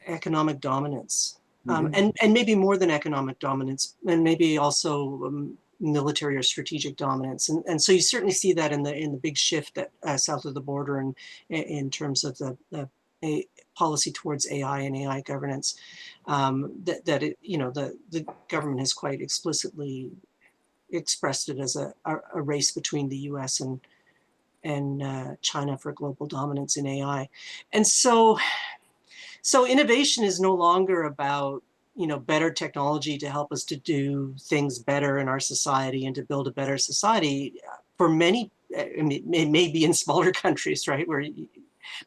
economic dominance, and maybe more than economic dominance, and maybe also military or strategic dominance. And so you certainly see that in the big shift that south of the border, and in terms of the policy towards AI and AI governance, that it, you know, the government has quite explicitly expressed it as a race between the US and China for global dominance in AI. And so innovation is no longer about, you know, better technology to help us to do things better in our society and to build a better society. For many, I mean, it may be in smaller countries, right?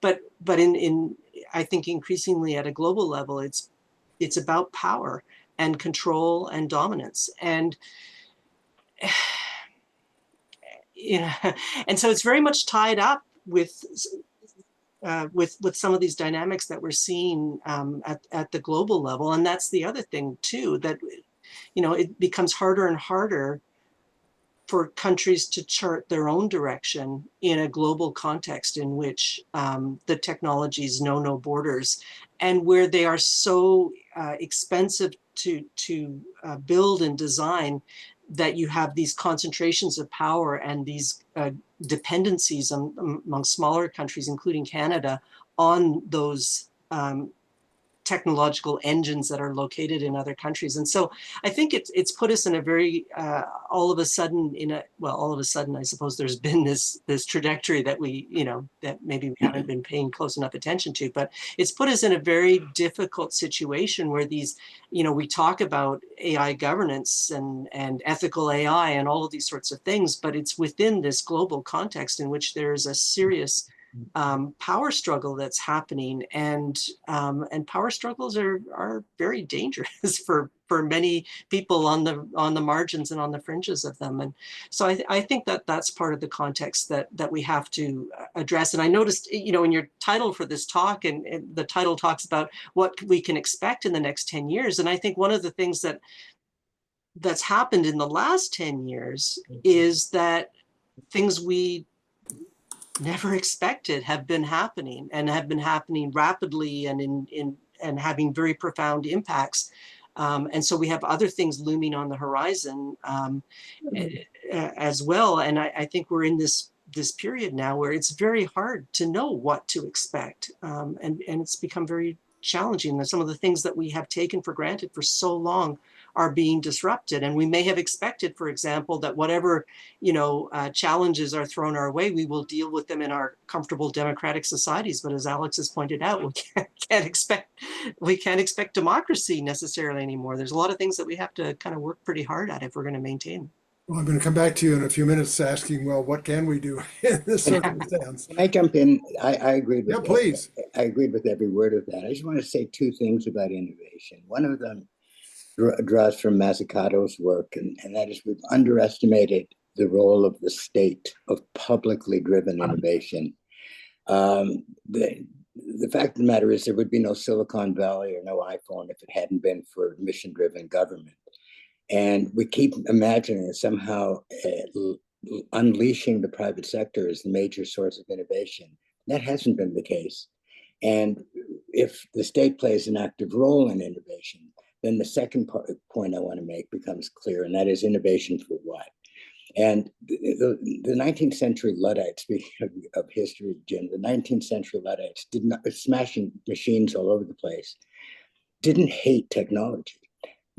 But in I think increasingly at a global level, it's about power and control and dominance. And you know, and so it's very much tied up with some of these dynamics that we're seeing at the global level. And that's the other thing too, that, you know, it becomes harder and harder for countries to chart their own direction in a global context in which the technologies know no borders, and where they are so expensive to build and design, that you have these concentrations of power and these dependencies among smaller countries, including Canada, on those technological engines that are located in other countries. And so I think it's put us in a very, all of a sudden, I suppose there's been this trajectory that we, you know, that maybe we haven't been paying close enough attention to, but it's put us in a very difficult situation where these, you know, we talk about AI governance and ethical AI and all of these sorts of things, but it's within this global context in which there is a serious power struggle that's happening, and power struggles are very dangerous for many people on the margins and on the fringes of them. And so I think that that's part of the context that we have to address. And I noticed, you know, in your title for this talk, and the title talks about what we can expect in the next 10 years. And I think one of the things that's happened in the last 10 years is that things we never expected have been happening, and have been happening rapidly and and having very profound impacts. And so we have other things looming on the horizon as well. And I think we're in this period now where it's very hard to know what to expect. And it's become very challenging. And some of the things that we have taken for granted for so long are being disrupted. And we may have expected, for example, that whatever, you know, challenges are thrown our way, we will deal with them in our comfortable democratic societies. But as Alex has pointed out, we can't expect democracy necessarily anymore. There's a lot of things that we have to kind of work pretty hard at if we're going to maintain. Well, I'm going to come back to you in a few minutes asking, well, what can we do in this circumstance? Can I jump in? I agreed with Yeah, please. I agreed with every word of that. I just want to say two things about innovation. One of them draws from Mazzucato's work, and that is we've underestimated the role of the state, of publicly driven innovation. The fact of the matter is there would be no Silicon Valley or no iPhone if it hadn't been for mission-driven government. And we keep imagining that somehow unleashing the private sector is the major source of innovation. That hasn't been the case. And if the state plays an active role in innovation, then the second point I want to make becomes clear, and that is innovation for what? And the 19th century Luddites, speaking of history, Jim, the 19th century Luddites did not, smashing machines all over the place, didn't hate technology.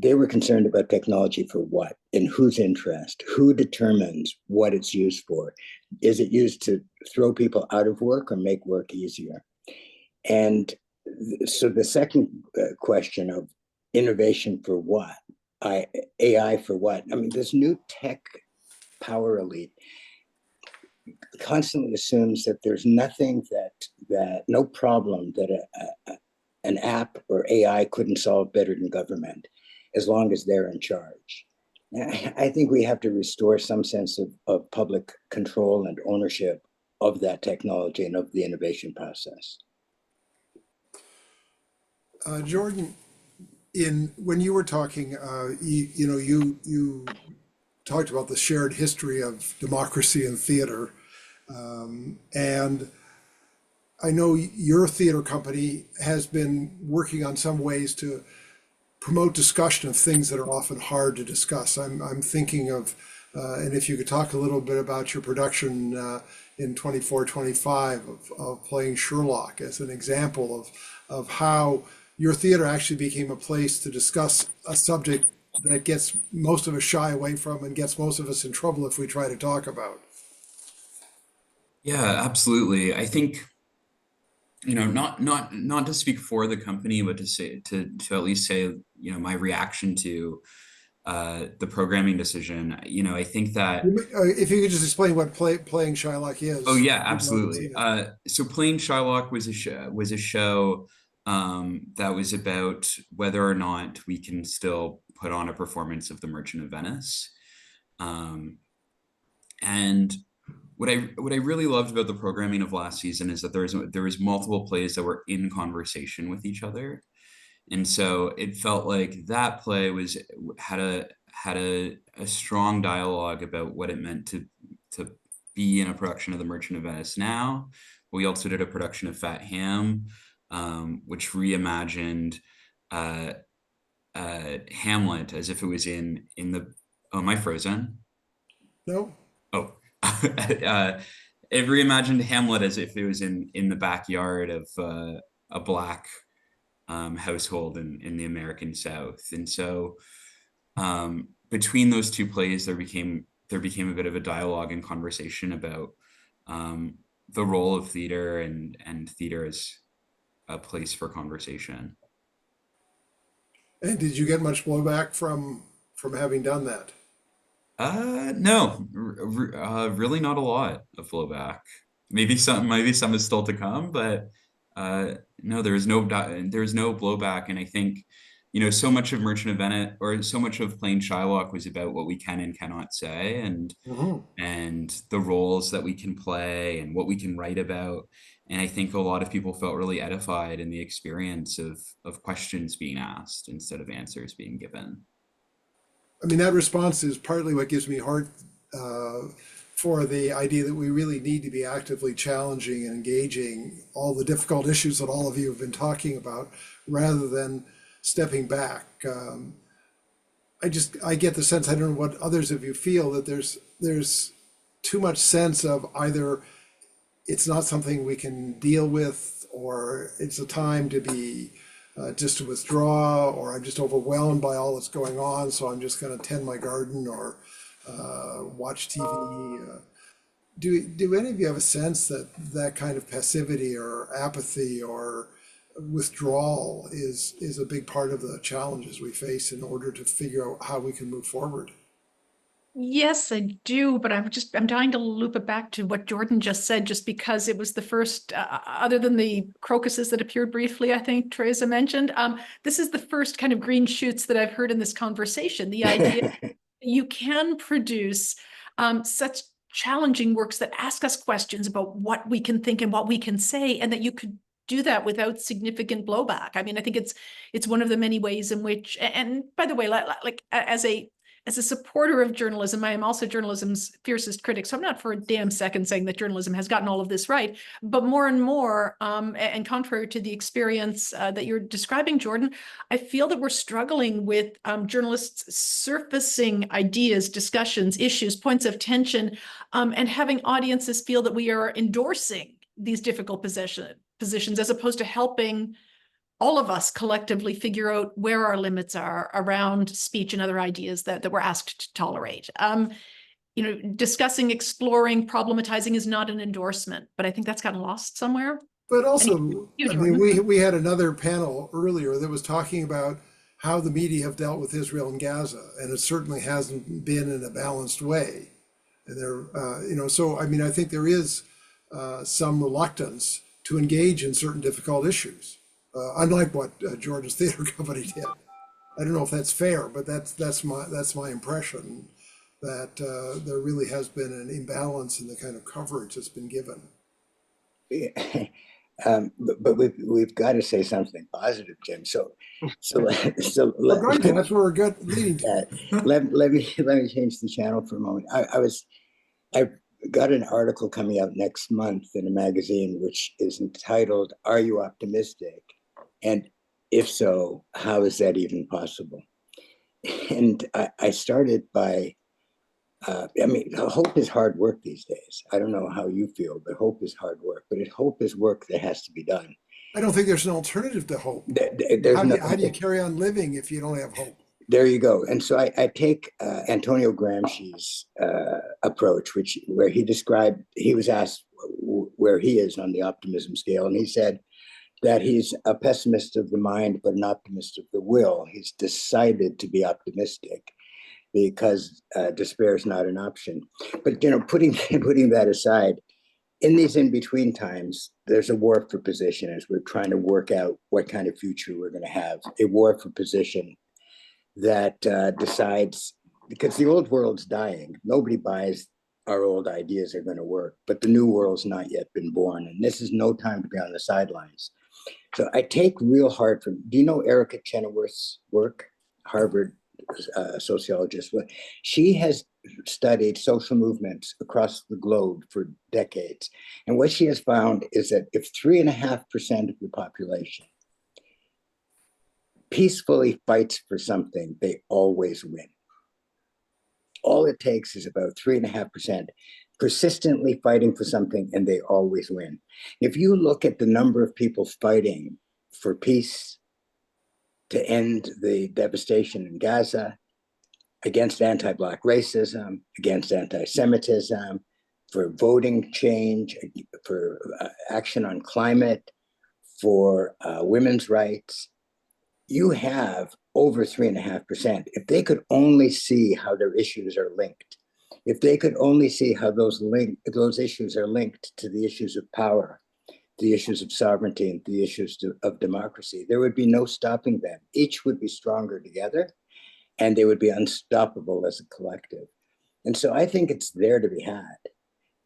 They were concerned about technology for what? In whose interest? Who determines what it's used for? Is it used to throw people out of work or make work easier? And So the second question of innovation for what? AI for what? I mean, this new tech power elite constantly assumes that there's nothing that no problem that an app or AI couldn't solve better than government, as long as they're in charge. I think we have to restore some sense of public control and ownership of that technology and of the innovation process. Jordan, when you were talking, you talked about the shared history of democracy and theater, and I know your theater company has been working on some ways to promote discussion of things that are often hard to discuss. I'm thinking of, and if you could talk a little bit about your production in 24-25 of playing Sherlock as an example of how your theater actually became a place to discuss a subject that gets most of us shy away from and gets most of us in trouble if we try to talk about. Yeah, absolutely. I think, not to speak for the company, but to at least say, my reaction to the programming decision. I think that. If you could just explain what playing Shylock is. Oh yeah, absolutely. So Playing Shylock was a show that was about whether or not we can still put on a performance of The Merchant of Venice. And what I really loved about the programming of last season is that there was multiple plays that were in conversation with each other. And so it felt like that play had a strong dialogue about what it meant to be in a production of The Merchant of Venice now. We also did a production of Fat Ham, which reimagined Hamlet as if it was in the. Oh, am I frozen? No. Oh, it reimagined Hamlet as if it was in the backyard of a Black household in the American South. And so between those two plays, there became a bit of a dialogue and conversation about the role of theater and theater as a place for conversation. And did you get much blowback from having done that? No, really not a lot of blowback. Maybe some is still to come, but no, there was no blowback. And I think, so much of Merchant of Venice, or so much of Playing Shylock, was about what we can and cannot say, and the roles that we can play and what we can write about. And I think a lot of people felt really edified in the experience of questions being asked instead of answers being given. I mean, that response is partly what gives me heart for the idea that we really need to be actively challenging and engaging all the difficult issues that all of you have been talking about, rather than stepping back. I get the sense, I don't know what others of you feel, that there's too much sense of either it's not something we can deal with, or it's a time to be just to withdraw, or I'm just overwhelmed by all that's going on, so I'm just going to tend my garden or watch TV. Do any of you have a sense that that kind of passivity or apathy or withdrawal is a big part of the challenges we face in order to figure out how we can move forward? Yes, I do, but I'm dying to loop it back to what Jordan just said, just because it was the first, other than the crocuses that appeared briefly, I think Teresa mentioned, this is the first kind of green shoots that I've heard in this conversation. The idea that you can produce such challenging works that ask us questions about what we can think and what we can say, and that you could do that without significant blowback. I mean, I think it's one of the many ways in which, and by the way, like as a supporter of journalism, I am also journalism's fiercest critic. So I'm not for a damn second saying that journalism has gotten all of this right, but more and more, and contrary to the experience that you're describing, Jordan, I feel that we're struggling with journalists surfacing ideas, discussions, issues, points of tension, and having audiences feel that we are endorsing these difficult positions as opposed to helping all of us collectively figure out where our limits are around speech and other ideas that we're asked to tolerate. Discussing, exploring, problematizing is not an endorsement, but I think that's gotten lost somewhere. But also, You, I mean, Jordan. we had another panel earlier that was talking about how the media have dealt with Israel and Gaza, and it certainly hasn't been in a balanced way. And so I mean, I think there is some reluctance to engage in certain difficult issues, unlike what George's Theatre Company did. I don't know if that's fair, but that's my impression that there really has been an imbalance in the kind of coverage that's been given. But we've got to say something positive, Jim. So We're going to. That's where we're leading to. let me change the channel for a moment. I got an article coming out next month in a magazine which is entitled "Are You Optimistic?" And if so, how is that even possible? And I started by I mean, hope is hard work these days. I don't know how you feel, but hope is hard work. But hope is work that has to be done. I don't think there's an alternative to hope. There's How do you carry on living if you don't have hope? There you go. And so I take Antonio Gramsci's approach, where he was asked where he is on the optimism scale, and he said that he's a pessimist of the mind, but an optimist of the will. He's decided to be optimistic, because despair is not an option. But putting that aside, in these in-between times, there's a war for position as we're trying to work out what kind of future we're going to have. A war for position that decides, because the old world's dying. Nobody buys our old ideas are going to work, but the new world's not yet been born, and this is no time to be on the sidelines. So I take real hard from. Do you know Erica Chenoweth's work? Harvard sociologist. She has studied social movements across the globe for decades. And what she has found is that if 3.5% of the population peacefully fights for something, they always win. All it takes is about 3.5% persistently fighting for something, and they always win. If you look at the number of people fighting for peace, to end the devastation in Gaza, against anti-Black racism, against anti-Semitism, for voting change, for action on climate, for women's rights, you have over 3.5%. If they could only see how their issues are linked, if they could only see how those issues are linked to the issues of power, the issues of sovereignty, and the issues of democracy, there would be no stopping them. Each would be stronger together, and they would be unstoppable as a collective. And so I think it's there to be had.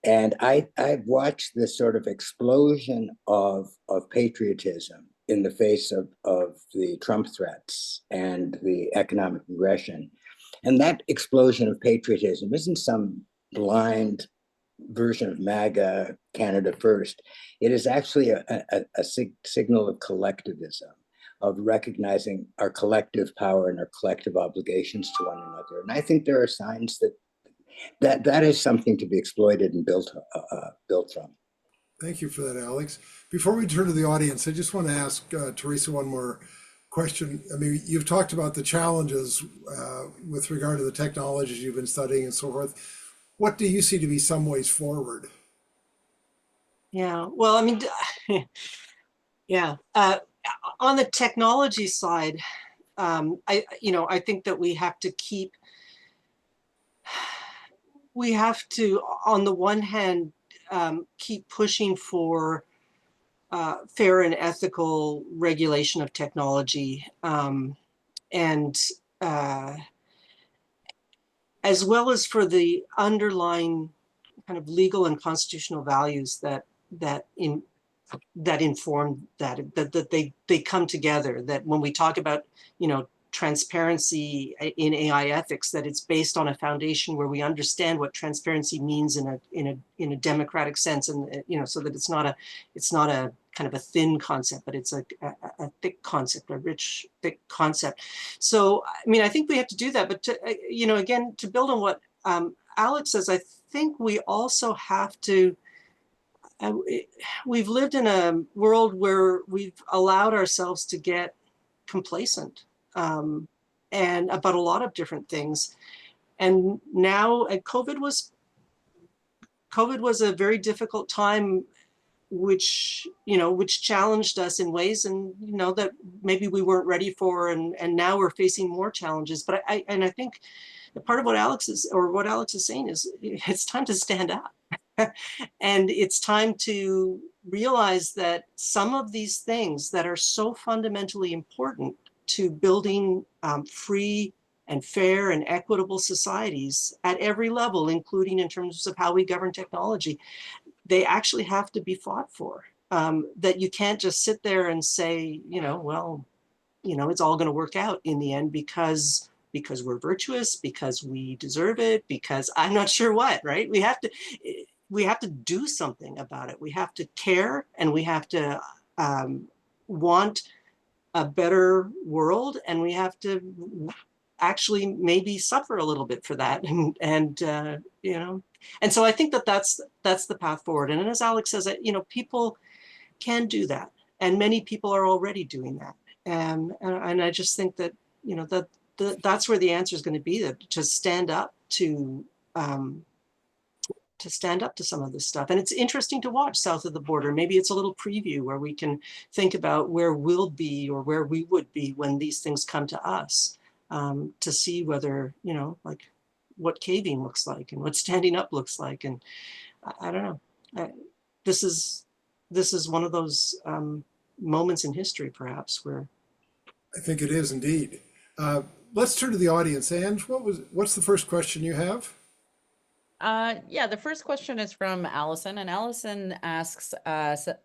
And I've watched this sort of explosion of patriotism in the face of the Trump threats and the economic aggression. And that explosion of patriotism isn't some blind version of MAGA, Canada First. It is actually a signal of collectivism, of recognizing our collective power and our collective obligations to one another. And I think there are signs that is something to be exploited and built from. Thank you for that, Alex. Before we turn to the audience, I just want to ask Teresa one more question. I mean, you've talked about the challenges with regard to the technologies you've been studying and so forth. What do you see to be some ways forward? Yeah, well, I mean, yeah, on the technology side, I think that we have to, on the one hand, keep pushing for fair and ethical regulation of technology, and as well as for the underlying kind of legal and constitutional values that inform that they come together, that when we talk about transparency in AI ethics, that it's based on a foundation where we understand what transparency means in a democratic sense, and so that it's not a kind of a thin concept, but it's a thick concept, a rich, thick concept. So I mean, I think we have to do that, but again, to build on what Alex says, I think we also have to. We've lived in a world where we've allowed ourselves to get complacent and about a lot of different things. And now COVID was a very difficult time which challenged us in ways, and that maybe we weren't ready for, and now we're facing more challenges. But I think part of what Alex is saying is it's time to stand up. And it's time to realize that some of these things that are so fundamentally important to building free and fair and equitable societies at every level, including in terms of how we govern technology, they actually have to be fought for. That you can't just sit there and say, well, it's all going to work out in the end because we're virtuous, because we deserve it, because I'm not sure what, right? We have to do something about it. We have to care, and we have to want a better world, and we have to actually maybe suffer a little bit for that. And so I think that's the path forward. And as Alex says, people can do that, and many people are already doing that. And I just think that that's where the answer is going to be, that to stand up to some of this stuff. And it's interesting to watch south of the border. Maybe it's a little preview where we can think about where we'll be or where we would be when these things come to us, to see whether, like what caving looks like and what standing up looks like. And I don't know. This is one of those moments in history, perhaps, where I think it is indeed. Let's turn to the audience. Ange, what's the first question you have? Yeah, the first question is from Allison, and Allison asks,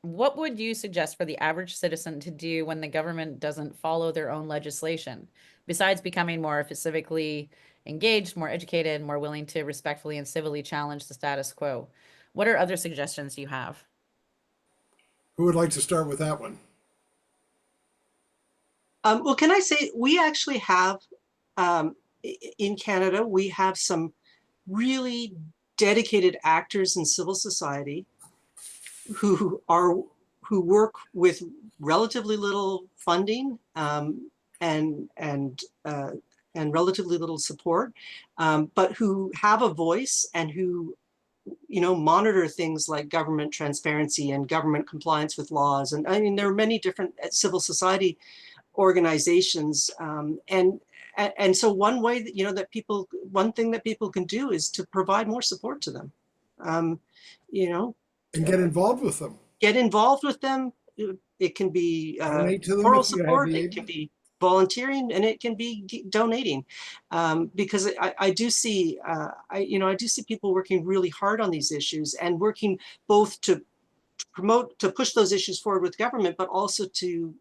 what would you suggest for the average citizen to do when the government doesn't follow their own legislation, besides becoming more civically engaged, more educated, more willing to respectfully and civilly challenge the status quo? What are other suggestions you have? Who would like to start with that one? Well, can I say, we actually have, in Canada, we have some really dedicated actors in civil society who work with relatively little funding, and relatively little support, but who have a voice and who monitor things like government transparency and government compliance with laws. And I mean, there are many different civil society organizations, and so one way that one thing that people can do is to provide more support to them, and get involved with them. Get involved with them. It can be moral support, it can be volunteering, and it can be donating, because I do see I do see people working really hard on these issues, and working both to push those issues forward with government, but also to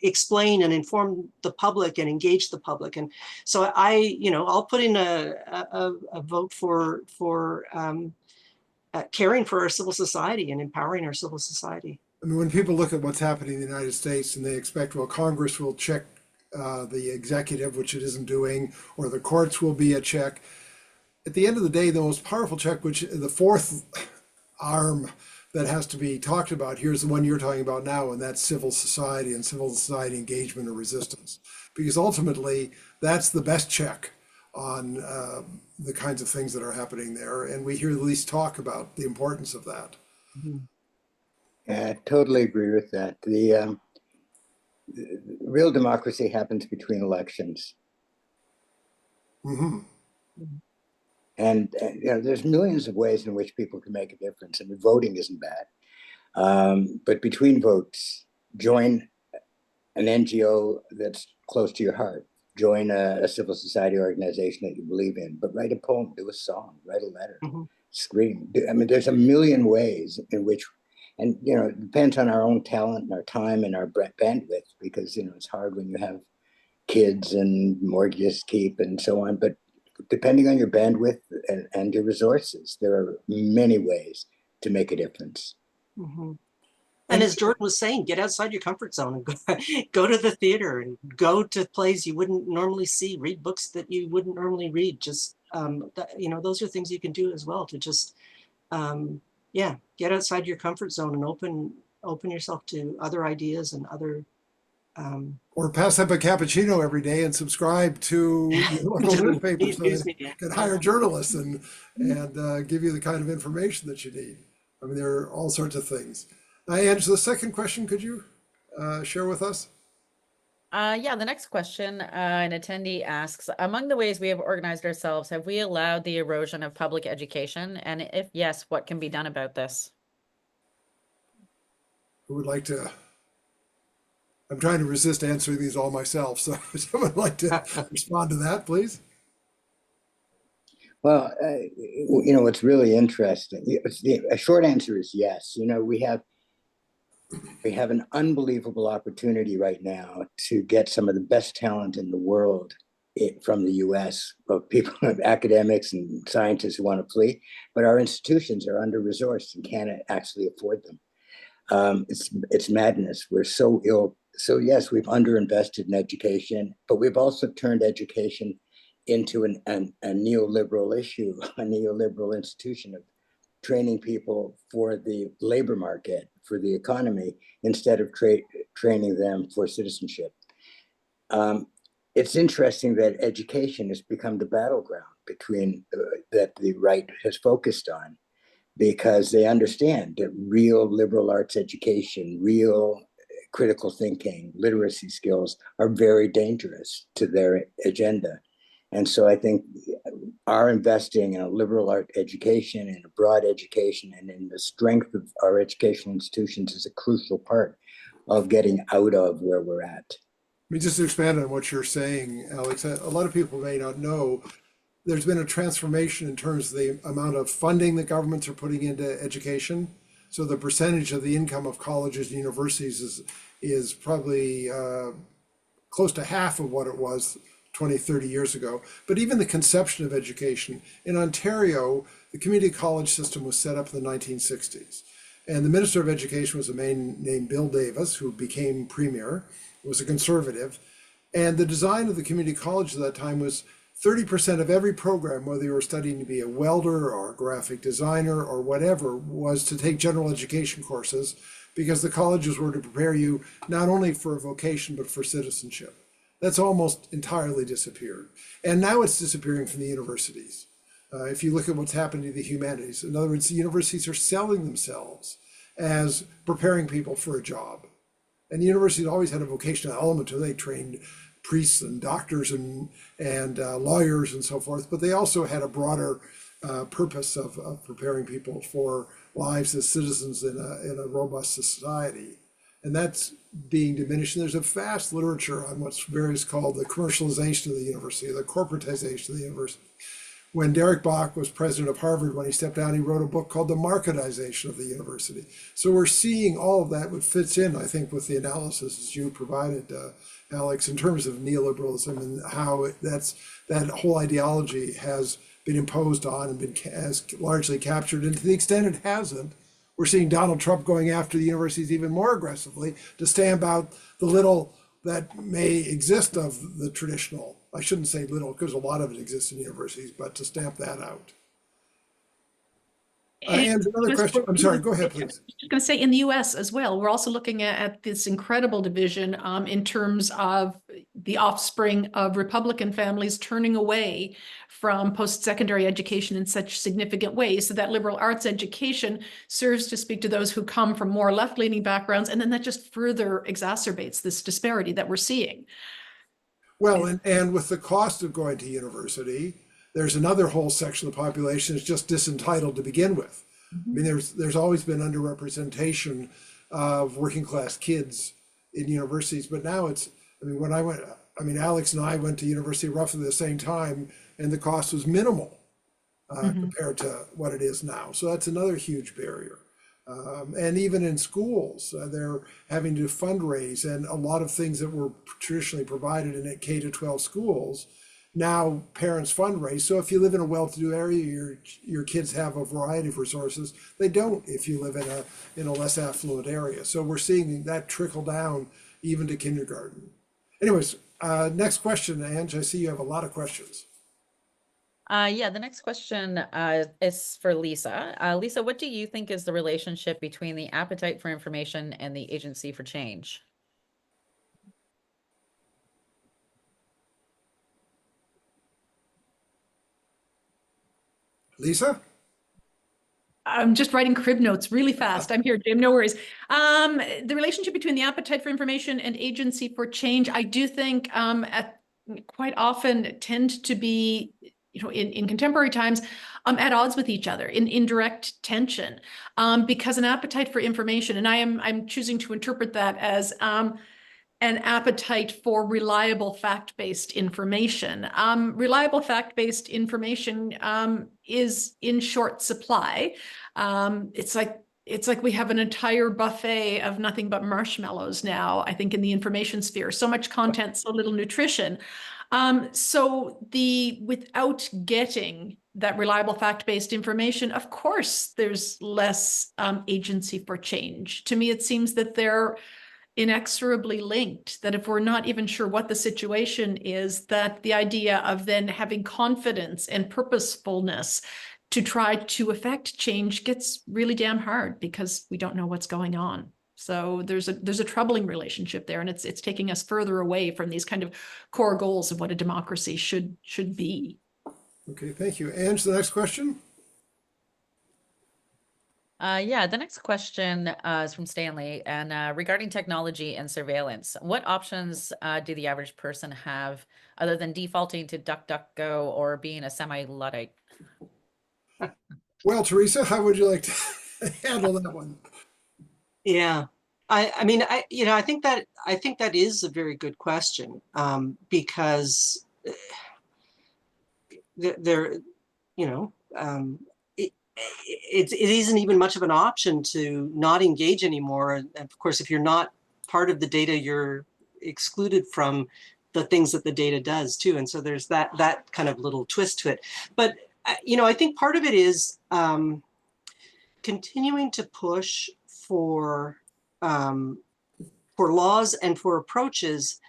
explain and inform the public and engage the public. And so I'll put in a vote for caring for our civil society and empowering our civil society. I mean, when people look at what's happening in the United States and they expect, well, Congress will check the executive, which it isn't doing, or the courts will be a check. At the end of the day, the most powerful check, which the fourth arm that has to be talked about here, is the one you're talking about now, and that's civil society and civil society engagement or resistance. Because ultimately, that's the best check on the kinds of things that are happening there. And we hear the least talk about the importance of that. Mm-hmm. Yeah, I totally agree with that. The real democracy happens between elections. Mm-hmm. And there's millions of ways in which people can make a difference. I mean, voting isn't bad. But between votes, join an NGO that's close to your heart. Join a civil society organization that you believe in. But write a poem, do a song, write a letter, scream. I mean, there's a million ways in which, and it depends on our own talent and our time and our bandwidth, because it's hard when you have kids and mortgages to keep and so on. But depending on your bandwidth and your resources, there are many ways to make a difference. Mm-hmm. And as Jordan was saying, get outside your comfort zone and go to the theater and go to plays you wouldn't normally see, read books that you wouldn't normally read. Just, those are things you can do as well to just, get outside your comfort zone and open yourself to other ideas and other. Or pass up a cappuccino every day and subscribe to your local newspaper so that you can hire journalists and give you the kind of information that you need. I mean, there are all sorts of things. Ange, the second question, could you share with us? Yeah, the next question, an attendee asks, among the ways we have organized ourselves, have we allowed the erosion of public education? And if yes, what can be done about this? Who would like to? I'm trying to resist answering these all myself, so if someone would like to respond to that, please? Well, what's really interesting, a short answer is yes. We have an unbelievable opportunity right now to get some of the best talent in the world from the US, both people, academics and scientists who want to flee, but our institutions are under-resourced and can't actually afford them. It's madness. We're so ill. So yes, we've underinvested in education, but we've also turned education into a neoliberal issue, a neoliberal institution of training people for the labor market, for the economy, instead of training them for citizenship. It's interesting that education has become the battleground between that the right has focused on, because they understand that real liberal arts education, real critical thinking, literacy skills are very dangerous to their agenda. And so I think our investing in a liberal art education and a broad education and in the strength of our educational institutions is a crucial part of getting out of where we're at. I mean, just to expand on what you're saying, Alex, a lot of people may not know there's been a transformation in terms of the amount of funding that governments are putting into education. So the percentage of the income of colleges and universities is probably close to half of what it was 20, 30 years ago. But even the conception of education in Ontario, the community college system was set up in the 1960s. And the Minister of Education was a man named Bill Davis, who became premier, was a conservative. And the design of the community college at that time was 30% of every program, whether you were studying to be a welder or a graphic designer or whatever, was to take general education courses, because the colleges were to prepare you not only for a vocation, but for citizenship. That's almost entirely disappeared. And now it's disappearing from the universities. If you look at what's happening to the humanities, in other words, the universities are selling themselves as preparing people for a job. And the universities always had a vocational element to it. They trained priests and doctors and lawyers and so forth, but they also had a broader purpose of preparing people for lives as citizens in a robust society. And that's being diminished. And there's a vast literature on what's various called the commercialization of the university, the corporatization of the university. When Derek Bach was president of Harvard, when he stepped down, he wrote a book called The Marketization of the University. So we're seeing all of that, which fits in, I think, with the analysis as you provided, Alex, in terms of neoliberalism and how that whole ideology has been imposed on and has largely captured. And to the extent it hasn't, we're seeing Donald Trump going after the universities even more aggressively to stamp out the little that may exist of the traditional. I shouldn't say little, because a lot of it exists in universities, but to stamp that out. And another question. I'm sorry, go ahead, please. I was going to say, in the US as well, we're also looking at this incredible division in terms of the offspring of Republican families turning away from post-secondary education in such significant ways. So that liberal arts education serves to speak to those who come from more left-leaning backgrounds, and then that just further exacerbates this disparity that we're seeing. Well, and with the cost of going to university, there's another whole section of the population that's just disentitled to begin with. I mean, there's always been underrepresentation of working class kids in universities, but now Alex and I went to university roughly the same time, and the cost was minimal compared to what it is now. So that's another huge barrier. And even in schools, they're having to fundraise, and a lot of things that were traditionally provided in K-12 schools, now parents fundraise. So if you live in a well-to-do area, your kids have a variety of resources. They don't if you live in a less affluent area. So we're seeing that trickle down even to kindergarten. Anyways, next question, Ange. I see you have a lot of questions. Yeah, the next question is for Lisa. Lisa, what do you think is the relationship between the appetite for information and the agency for change? Lisa? I'm just writing crib notes really fast. I'm here, Jim, no worries. The relationship between the appetite for information and agency for change, I do think quite often tend to be, in contemporary times, at odds with each other, in direct tension, because an appetite for information, and I'm choosing to interpret that as an appetite for reliable fact-based information. Reliable fact-based information is in short supply. It's like we have an entire buffet of nothing but marshmallows now, I think, in the information sphere. So much content, so little nutrition. So without getting that reliable fact-based information, of course, there's less agency for change. To me, it seems that they're inexorably linked, that if we're not even sure what the situation is, that the idea of then having confidence and purposefulness to try to affect change gets really damn hard because we don't know what's going on. So there's a troubling relationship there, and it's taking us further away from these kind of core goals of what a democracy should be. Okay, thank you. Ange, the next question. Yeah, the next question is from Stanley, and regarding technology and surveillance, what options do the average person have other than defaulting to DuckDuckGo or being a semi-Luddite? Well, Teresa, how would you like to handle that one? Yeah, I mean, I think that is a very good question, because there, it isn't even much of an option to not engage anymore. And of course, if you're not part of the data, you're excluded from the things that the data does too. And so there's that kind of little twist to it. But I think part of it is continuing to push for laws and for approaches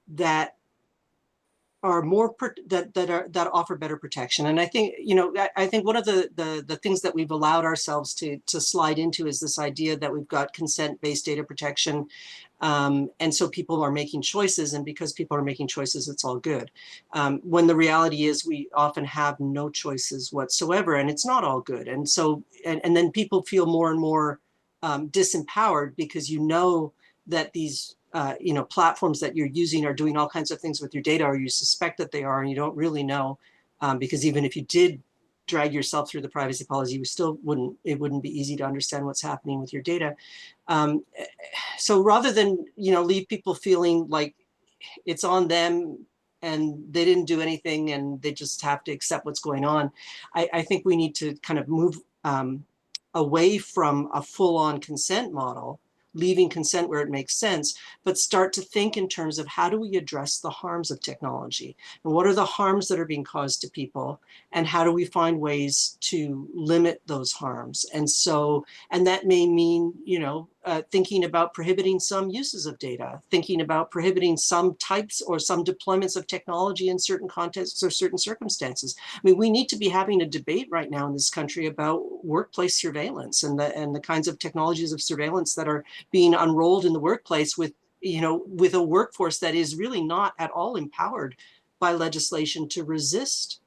that are more that offer better protection. And I think I think one of the things that we've allowed ourselves to slide into is this idea that we've got consent-based data protection, and so people are making choices, and because people are making choices, it's all good. When the reality is we often have no choices whatsoever, and it's not all good. And so and then people feel more and more disempowered because that these platforms that you're using are doing all kinds of things with your data, or you suspect that they are, and you don't really know, because even if you did drag yourself through the privacy policy, it wouldn't be easy to understand what's happening with your data. So rather than, leave people feeling like it's on them and they didn't do anything and they just have to accept what's going on, I think we need to kind of move away from a full-on consent model, leaving consent where it makes sense, but start to think in terms of how do we address the harms of technology, and what are the harms that are being caused to people, and how do we find ways to limit those harms. And that may mean, thinking about prohibiting some uses of data, thinking about prohibiting some types or some deployments of technology in certain contexts or certain circumstances. I mean, we need to be having a debate right now in this country about workplace surveillance and the kinds of technologies of surveillance that are being unrolled in the workplace with a workforce that is really not at all empowered by legislation to resist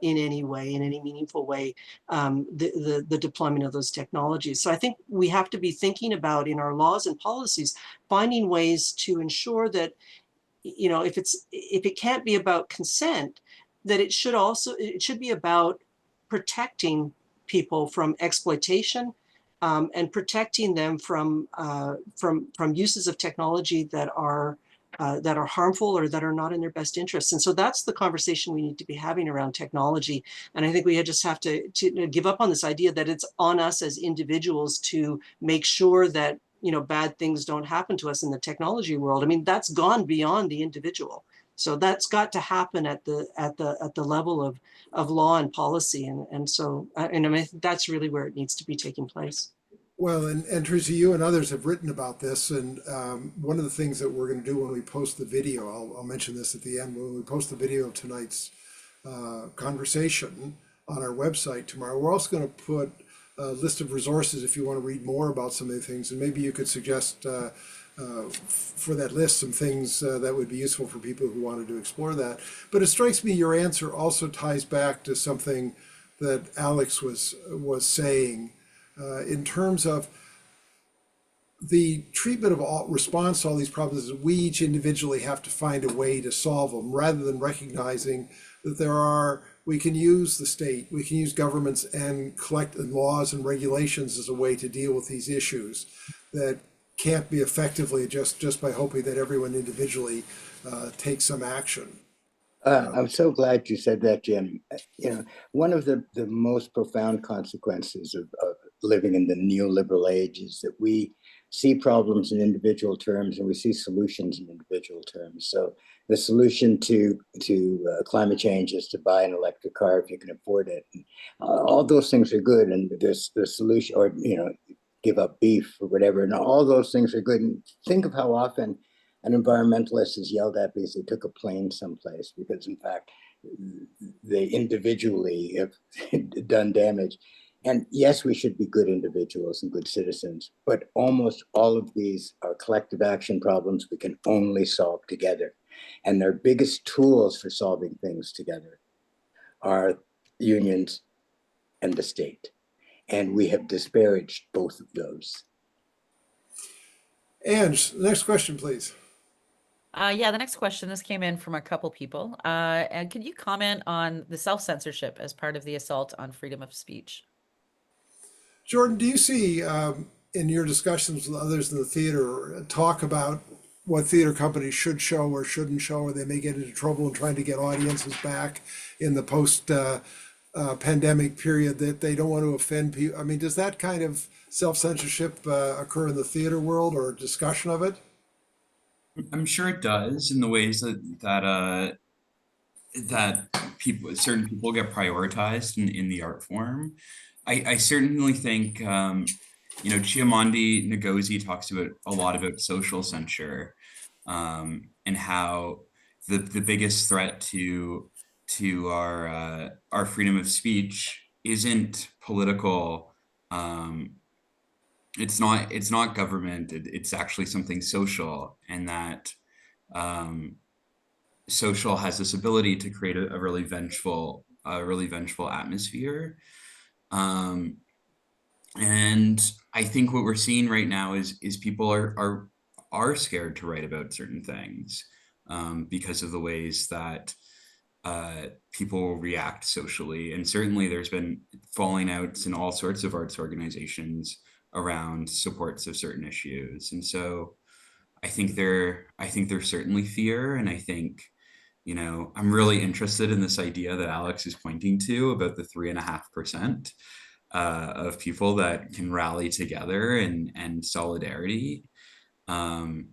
in any way, in any meaningful way, the deployment of those technologies. So I think we have to be thinking about, in our laws and policies, finding ways to ensure that, if it can't be about consent, that it should be about protecting people from exploitation, and protecting them from uses of technology that are harmful or that are not in their best interests. And so that's the conversation we need to be having around technology. And I think we just have to give up on this idea that it's on us as individuals to make sure that bad things don't happen to us in the technology world. I mean, that's gone beyond the individual. So that's got to happen at the level of law and policy. And I mean, that's really where it needs to be taking place. Well, and Teresa, you and others have written about this, and one of the things that we're going to do when we post the video, I'll mention this at the end, when we post the video of tonight's conversation on our website tomorrow, we're also going to put a list of resources if you want to read more about some of the things, and maybe you could suggest for that list some things that would be useful for people who wanted to explore that. But it strikes me your answer also ties back to something that Alex was saying in terms of the treatment of response to all these problems is we each individually have to find a way to solve them rather than recognizing that we can use the state, we can use governments and collect laws and regulations as a way to deal with these issues that can't be effectively just by hoping that everyone individually takes some action. I'm so glad you said that, Jim. One of the most profound consequences of living in the neoliberal age is that we see problems in individual terms and we see solutions in individual terms. So the solution to climate change is to buy an electric car if you can afford it. All those things are good, and there's the solution, or give up beef or whatever, and all those things are good. And think of how often an environmentalist is yelled at because they took a plane someplace, because in fact, they individually have done damage. And yes, we should be good individuals and good citizens, but almost all of these are collective action problems we can only solve together. And their biggest tools for solving things together are unions and the state. And we have disparaged both of those. Ange, next question, please. Yeah, the next question, this came in from a couple people. And could you comment on the self-censorship as part of the assault on freedom of speech? Jordan, do you see in your discussions with others in the theater talk about what theater companies should show or shouldn't show, or they may get into trouble in trying to get audiences back in the post-pandemic period, that they don't want to offend people? I mean, does that kind of self-censorship occur in the theater world, or discussion of it? I'm sure it does, in the ways that certain people get prioritized in the art form. I certainly think Chiamondi Ngozi talks about a lot about social censure, and how the biggest threat to our freedom of speech isn't political. It's not government. It's actually something social, and that social has this ability to create a really vengeful atmosphere. And I think what we're seeing right now is people are scared to write about certain things because of the ways that people react socially. And certainly there's been falling outs in all sorts of arts organizations around supports of certain issues. And so I think there's certainly fear, and I think, I'm really interested in this idea that Alex is pointing to about the 3.5% of people that can rally together and solidarity. And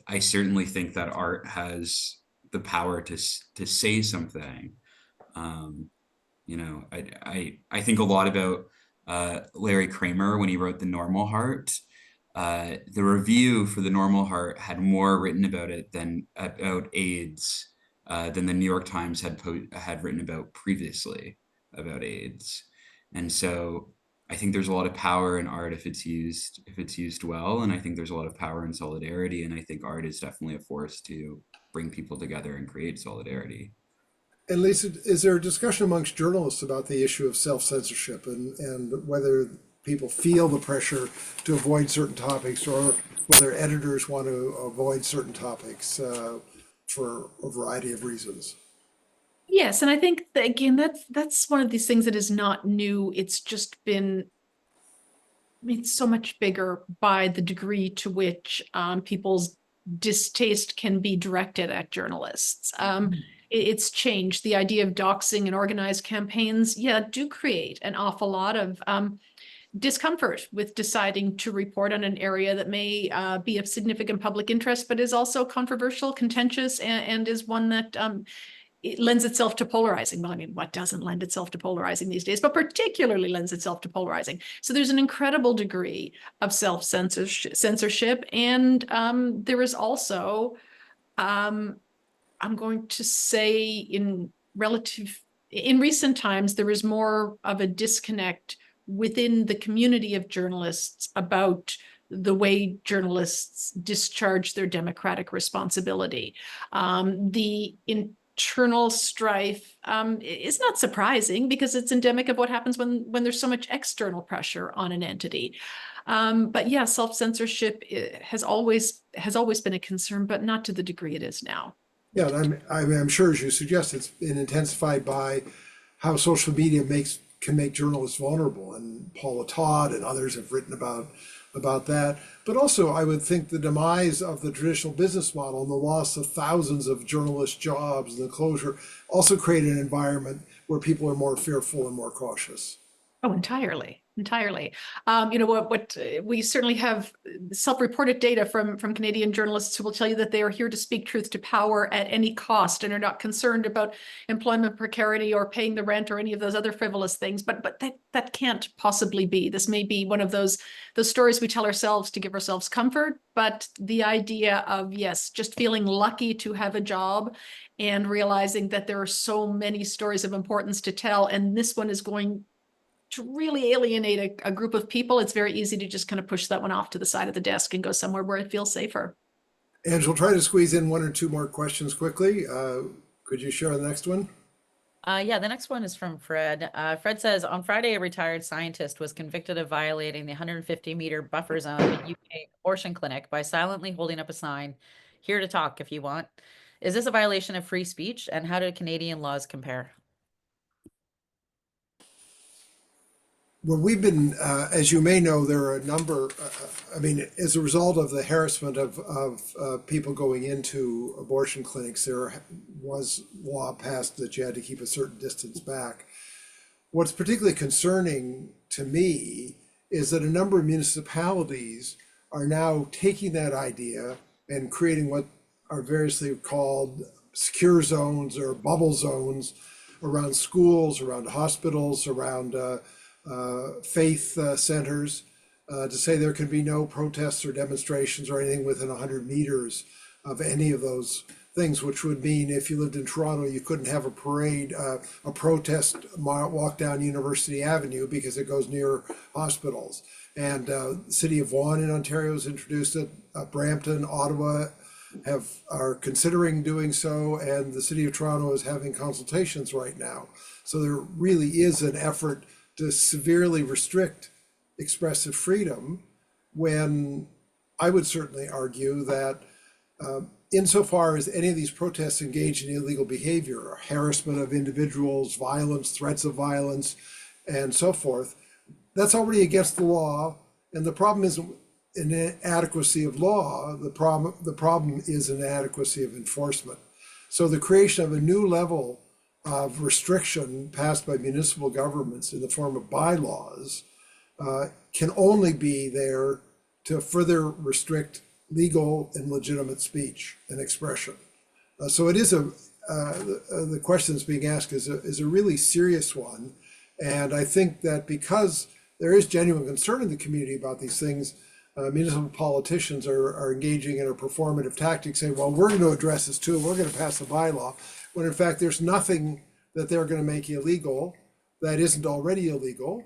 I certainly think that art has the power to say something. I think a lot about Larry Kramer when he wrote The Normal Heart. The review for The Normal Heart had more written about it than about AIDS than the New York Times had written about previously about AIDS. And so I think there's a lot of power in art if it's used well, and I think there's a lot of power in solidarity, and I think art is definitely a force to bring people together and create solidarity. And Lisa, is there a discussion amongst journalists about the issue of self-censorship and whether people feel the pressure to avoid certain topics, or whether editors want to avoid certain topics for a variety of reasons? Yes, and I think that, again, that's one of these things that is not new. It's just been made so much bigger by the degree to which people's distaste can be directed at journalists. It's changed. The idea of doxing and organized campaigns, do create an awful lot of discomfort with deciding to report on an area that may be of significant public interest, but is also controversial, contentious, and is one that it lends itself to polarizing. Well, I mean, what doesn't lend itself to polarizing these days, but particularly lends itself to polarizing. So there's an incredible degree of self-censorship. And there is also, I'm going to say in recent times, there is more of a disconnect within the community of journalists about the way journalists discharge their democratic responsibility. The internal strife is not surprising because it's endemic of what happens when there's so much external pressure on an entity. But yeah, self-censorship has always been a concern, but not to the degree it is now. Yeah, and I'm sure, as you suggest, it's been intensified by how social media can make journalists vulnerable, and Paula Todd and others have written about that. But also, I would think the demise of the traditional business model and the loss of thousands of journalist jobs and the closure also created an environment where people are more fearful and more cautious. Oh, entirely. What we certainly have self-reported data from Canadian journalists who will tell you that they are here to speak truth to power at any cost and are not concerned about employment precarity or paying the rent or any of those other frivolous things. But that can't possibly be. This may be one of those stories we tell ourselves to give ourselves comfort. But the idea of, yes, just feeling lucky to have a job and realizing that there are so many stories of importance to tell, and this one is going to really alienate a group of people, it's very easy to just kind of push that one off to the side of the desk and go somewhere where it feels safer. Angela, try to squeeze in one or two more questions quickly. Could you share the next one? Yeah, the next one is from Fred. Fred says, on Friday, a retired scientist was convicted of violating the 150-meter buffer zone at a UK abortion clinic by silently holding up a sign, "Here to talk if you want." Is this a violation of free speech, and how do Canadian laws compare? Well, we've been, as you may know, there are a number, as a result of the harassment of people going into abortion clinics, there was law passed that you had to keep a certain distance back. What's particularly concerning to me is that a number of municipalities are now taking that idea and creating what are variously called secure zones or bubble zones around schools, around hospitals, around faith centers, to say there can be no protests or demonstrations or anything within 100 meters of any of those things, which would mean if you lived in Toronto, you couldn't have a parade, a protest walk down University Avenue because it goes near hospitals. And the city of Vaughan in Ontario has introduced it. Brampton, Ottawa are considering doing so, and the city of Toronto is having consultations right now. So there really is an effort to severely restrict expressive freedom, when I would certainly argue that insofar as any of these protests engage in illegal behavior, or harassment of individuals, violence, threats of violence, and so forth, that's already against the law. And the problem isn't an inadequacy of law, the problem is an inadequacy of enforcement. So the creation of a new level of restriction passed by municipal governments in the form of bylaws can only be there to further restrict legal and legitimate speech and expression. So it is the question that's being asked is a really serious one. And I think that because there is genuine concern in the community about these things, municipal politicians are engaging in a performative tactic, saying, well, we're going to address this too, we're going to pass a bylaw, when in fact there's nothing that they're going to make illegal that isn't already illegal.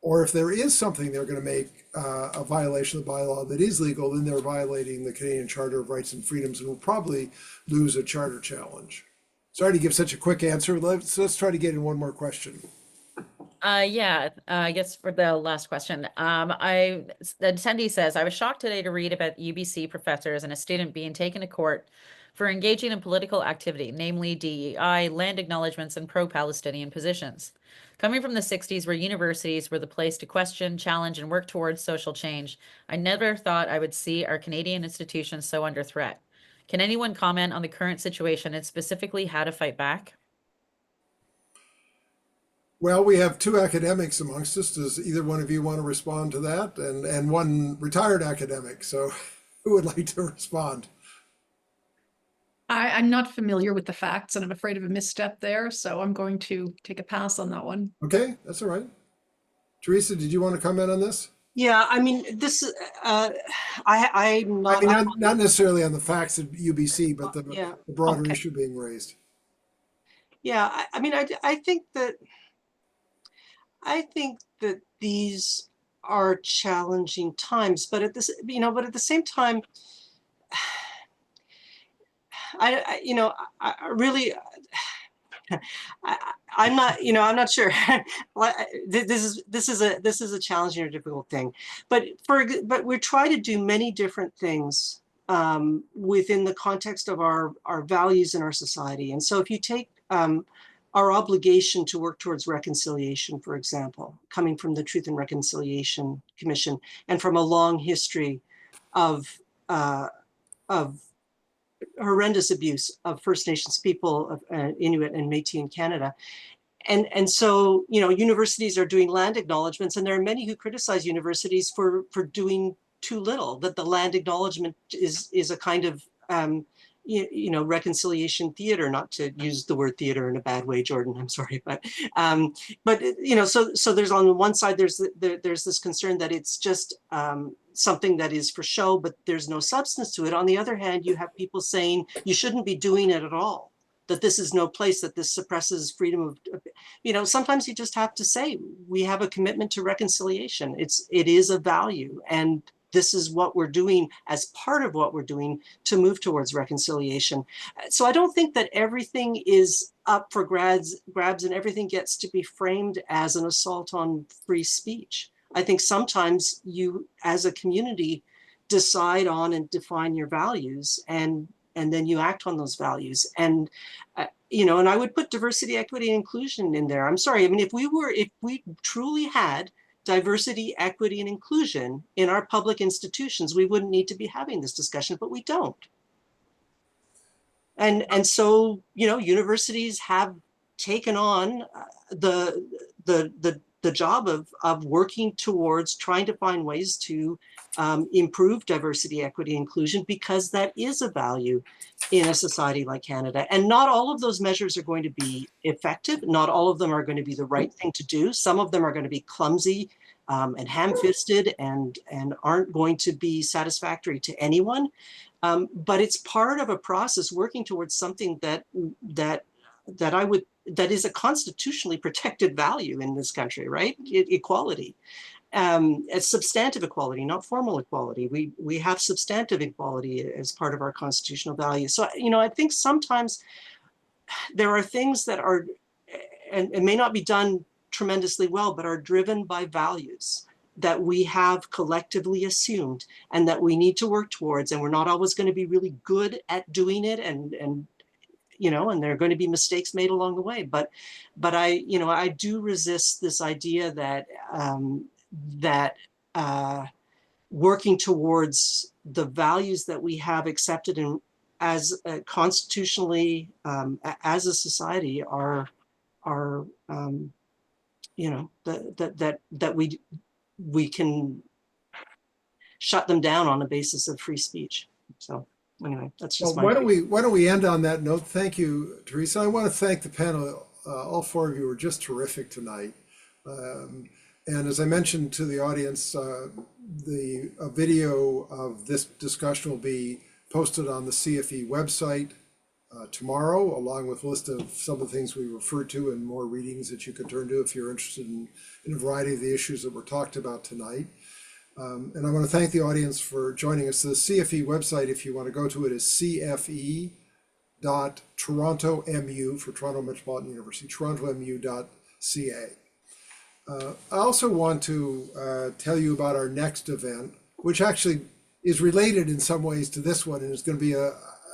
Or if there is something they're going to make a violation of the bylaw that is legal, then they're violating the Canadian Charter of Rights and Freedoms and will probably lose a charter challenge. Sorry to give such a quick answer. Let's try to get in one more question. I guess for the last question, the attendee says, I was shocked today to read about UBC professors and a student being taken to court for engaging in political activity, namely DEI, land acknowledgements, and pro-Palestinian positions. Coming from the 60s, where universities were the place to question, challenge, and work towards social change, I never thought I would see our Canadian institutions so under threat. Can anyone comment on the current situation and specifically how to fight back? Well, we have two academics amongst us. Does either one of you want to respond to that? And one retired academic. So who would like to respond? I'm not familiar with the facts and I'm afraid of a misstep there. So I'm going to take a pass on that one. Okay, that's all right. Teresa, did you want to comment on this? Yeah, I mean, this, I'm not. I mean, not necessarily on the facts of UBC, but the Yeah, broader okay. issue being raised. Yeah, I mean, I think that these are challenging times, but at the same time, I really, I'm not, I'm not sure. This is a challenging or difficult thing, but we try to do many different things within the context of our values in our society. And so if you take our obligation to work towards reconciliation, for example, coming from the Truth and Reconciliation Commission and from a long history of horrendous abuse of First Nations people, of Inuit and Métis in Canada. And so, universities are doing land acknowledgements, and there are many who criticize universities for doing too little, that the land acknowledgement is a kind of, reconciliation theater, not to use the word theater in a bad way, Jordan, I'm sorry, but so there's on the one side, there's this concern that it's just something that is for show, but there's no substance to it. On the other hand, you have people saying you shouldn't be doing it at all, that this is no place, that this suppresses freedom of, sometimes you just have to say, we have a commitment to reconciliation. It is a value, and this is what we're doing as part of what we're doing to move towards reconciliation. So I don't think that everything is up for grabs and everything gets to be framed as an assault on free speech. I think sometimes you, as a community, decide on and define your values, and then you act on those values. And and I would put diversity, equity, and inclusion in there. I'm sorry. I mean, if we truly had diversity, equity, and inclusion in our public institutions, we wouldn't need to be having this discussion, but we don't. And so, universities have taken on the job of working towards trying to find ways to improve diversity, equity, inclusion, because that is a value in a society like Canada. And not all of those measures are going to be effective. Not all of them are going to be the right thing to do. Some of them are going to be clumsy and ham-fisted and aren't going to be satisfactory to anyone. But it's part of a process working towards something that is a constitutionally protected value in this country, right? Equality. It's substantive equality, not formal equality. We have substantive equality as part of our constitutional values. So, I think sometimes there are things that are, and it may not be done tremendously well, but are driven by values that we have collectively assumed and that we need to work towards. And we're not always going to be really good at doing it, and there are going to be mistakes made along the way. But I do resist this idea that working towards the values that we have accepted in as constitutionally as a society are that we can shut them down on the basis of free speech. So anyway, that's just Well, why don't we end on that note? Thank you, Teresa. I want to thank the panel. All four of you were just terrific tonight. And as I mentioned to the audience, a video of this discussion will be posted on the CFE website tomorrow, along with a list of some of the things we referred to and more readings that you can turn to if you're interested in a variety of the issues that were talked about tonight. And I want to thank the audience for joining us. The CFE website, if you want to go to it, is cfe.torontomu for Toronto Metropolitan University, torontomu.ca. I also want to tell you about our next event, which actually is related in some ways to this one, and it's going to be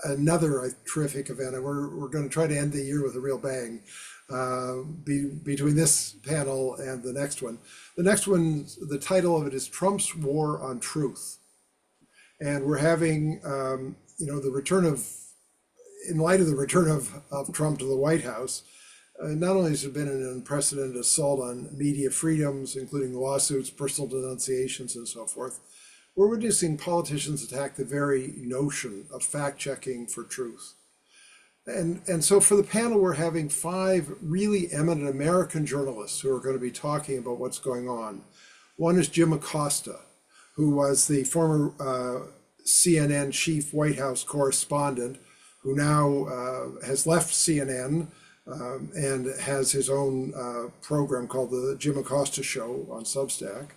another terrific event. And we're going to try to end the year with a real bang between this panel and the next one. The next one, the title of it is Trump's War on Truth. And we're having, the return of, in light of the return of Trump to the White House, not only has there been an unprecedented assault on media freedoms, including lawsuits, personal denunciations, and so forth, we're witnessing politicians attack the very notion of fact-checking for truth. And so for the panel, we're having 5 really eminent American journalists who are going to be talking about what's going on. One is Jim Acosta, who was the former CNN chief White House correspondent, who now has left CNN and has his own program called the Jim Acosta Show on Substack.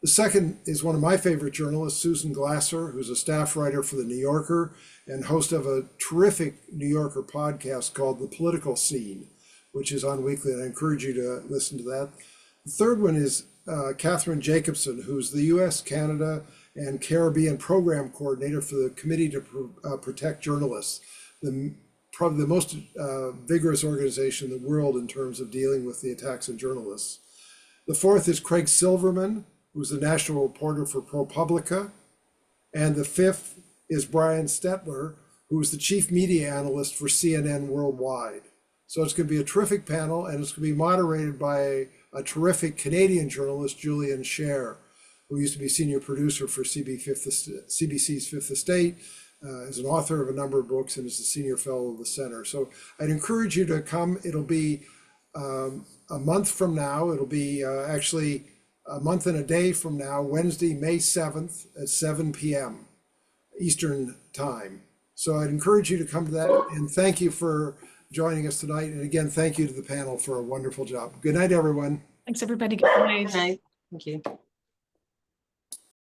The second is one of my favorite journalists, Susan Glasser, who's a staff writer for The New Yorker and host of a terrific New Yorker podcast called The Political Scene, which is on weekly, and I encourage you to listen to that. The third one is Catherine Jacobson, who's the US, Canada, and Caribbean Program Coordinator for the Committee to Protect Journalists, probably the most vigorous organization in the world in terms of dealing with the attacks on journalists. The fourth is Craig Silverman, who's the national reporter for ProPublica. And the fifth is Brian Stetler, who's the chief media analyst for CNN Worldwide. So it's going to be a terrific panel, and it's going to be moderated by a terrific Canadian journalist, Julian Scher, who used to be senior producer for CBC's Fifth Estate, is an author of a number of books, and is a senior fellow of the center. So I'd encourage you to come. It'll be a month from now. It'll be actually a month and a day from now, Wednesday, May 7th at 7 p.m. Eastern time. So I'd encourage you to come to that, and thank you for joining us tonight. And again, thank you to the panel for a wonderful job. Good night, everyone. Thanks, everybody. Good night. Good night. Thank you.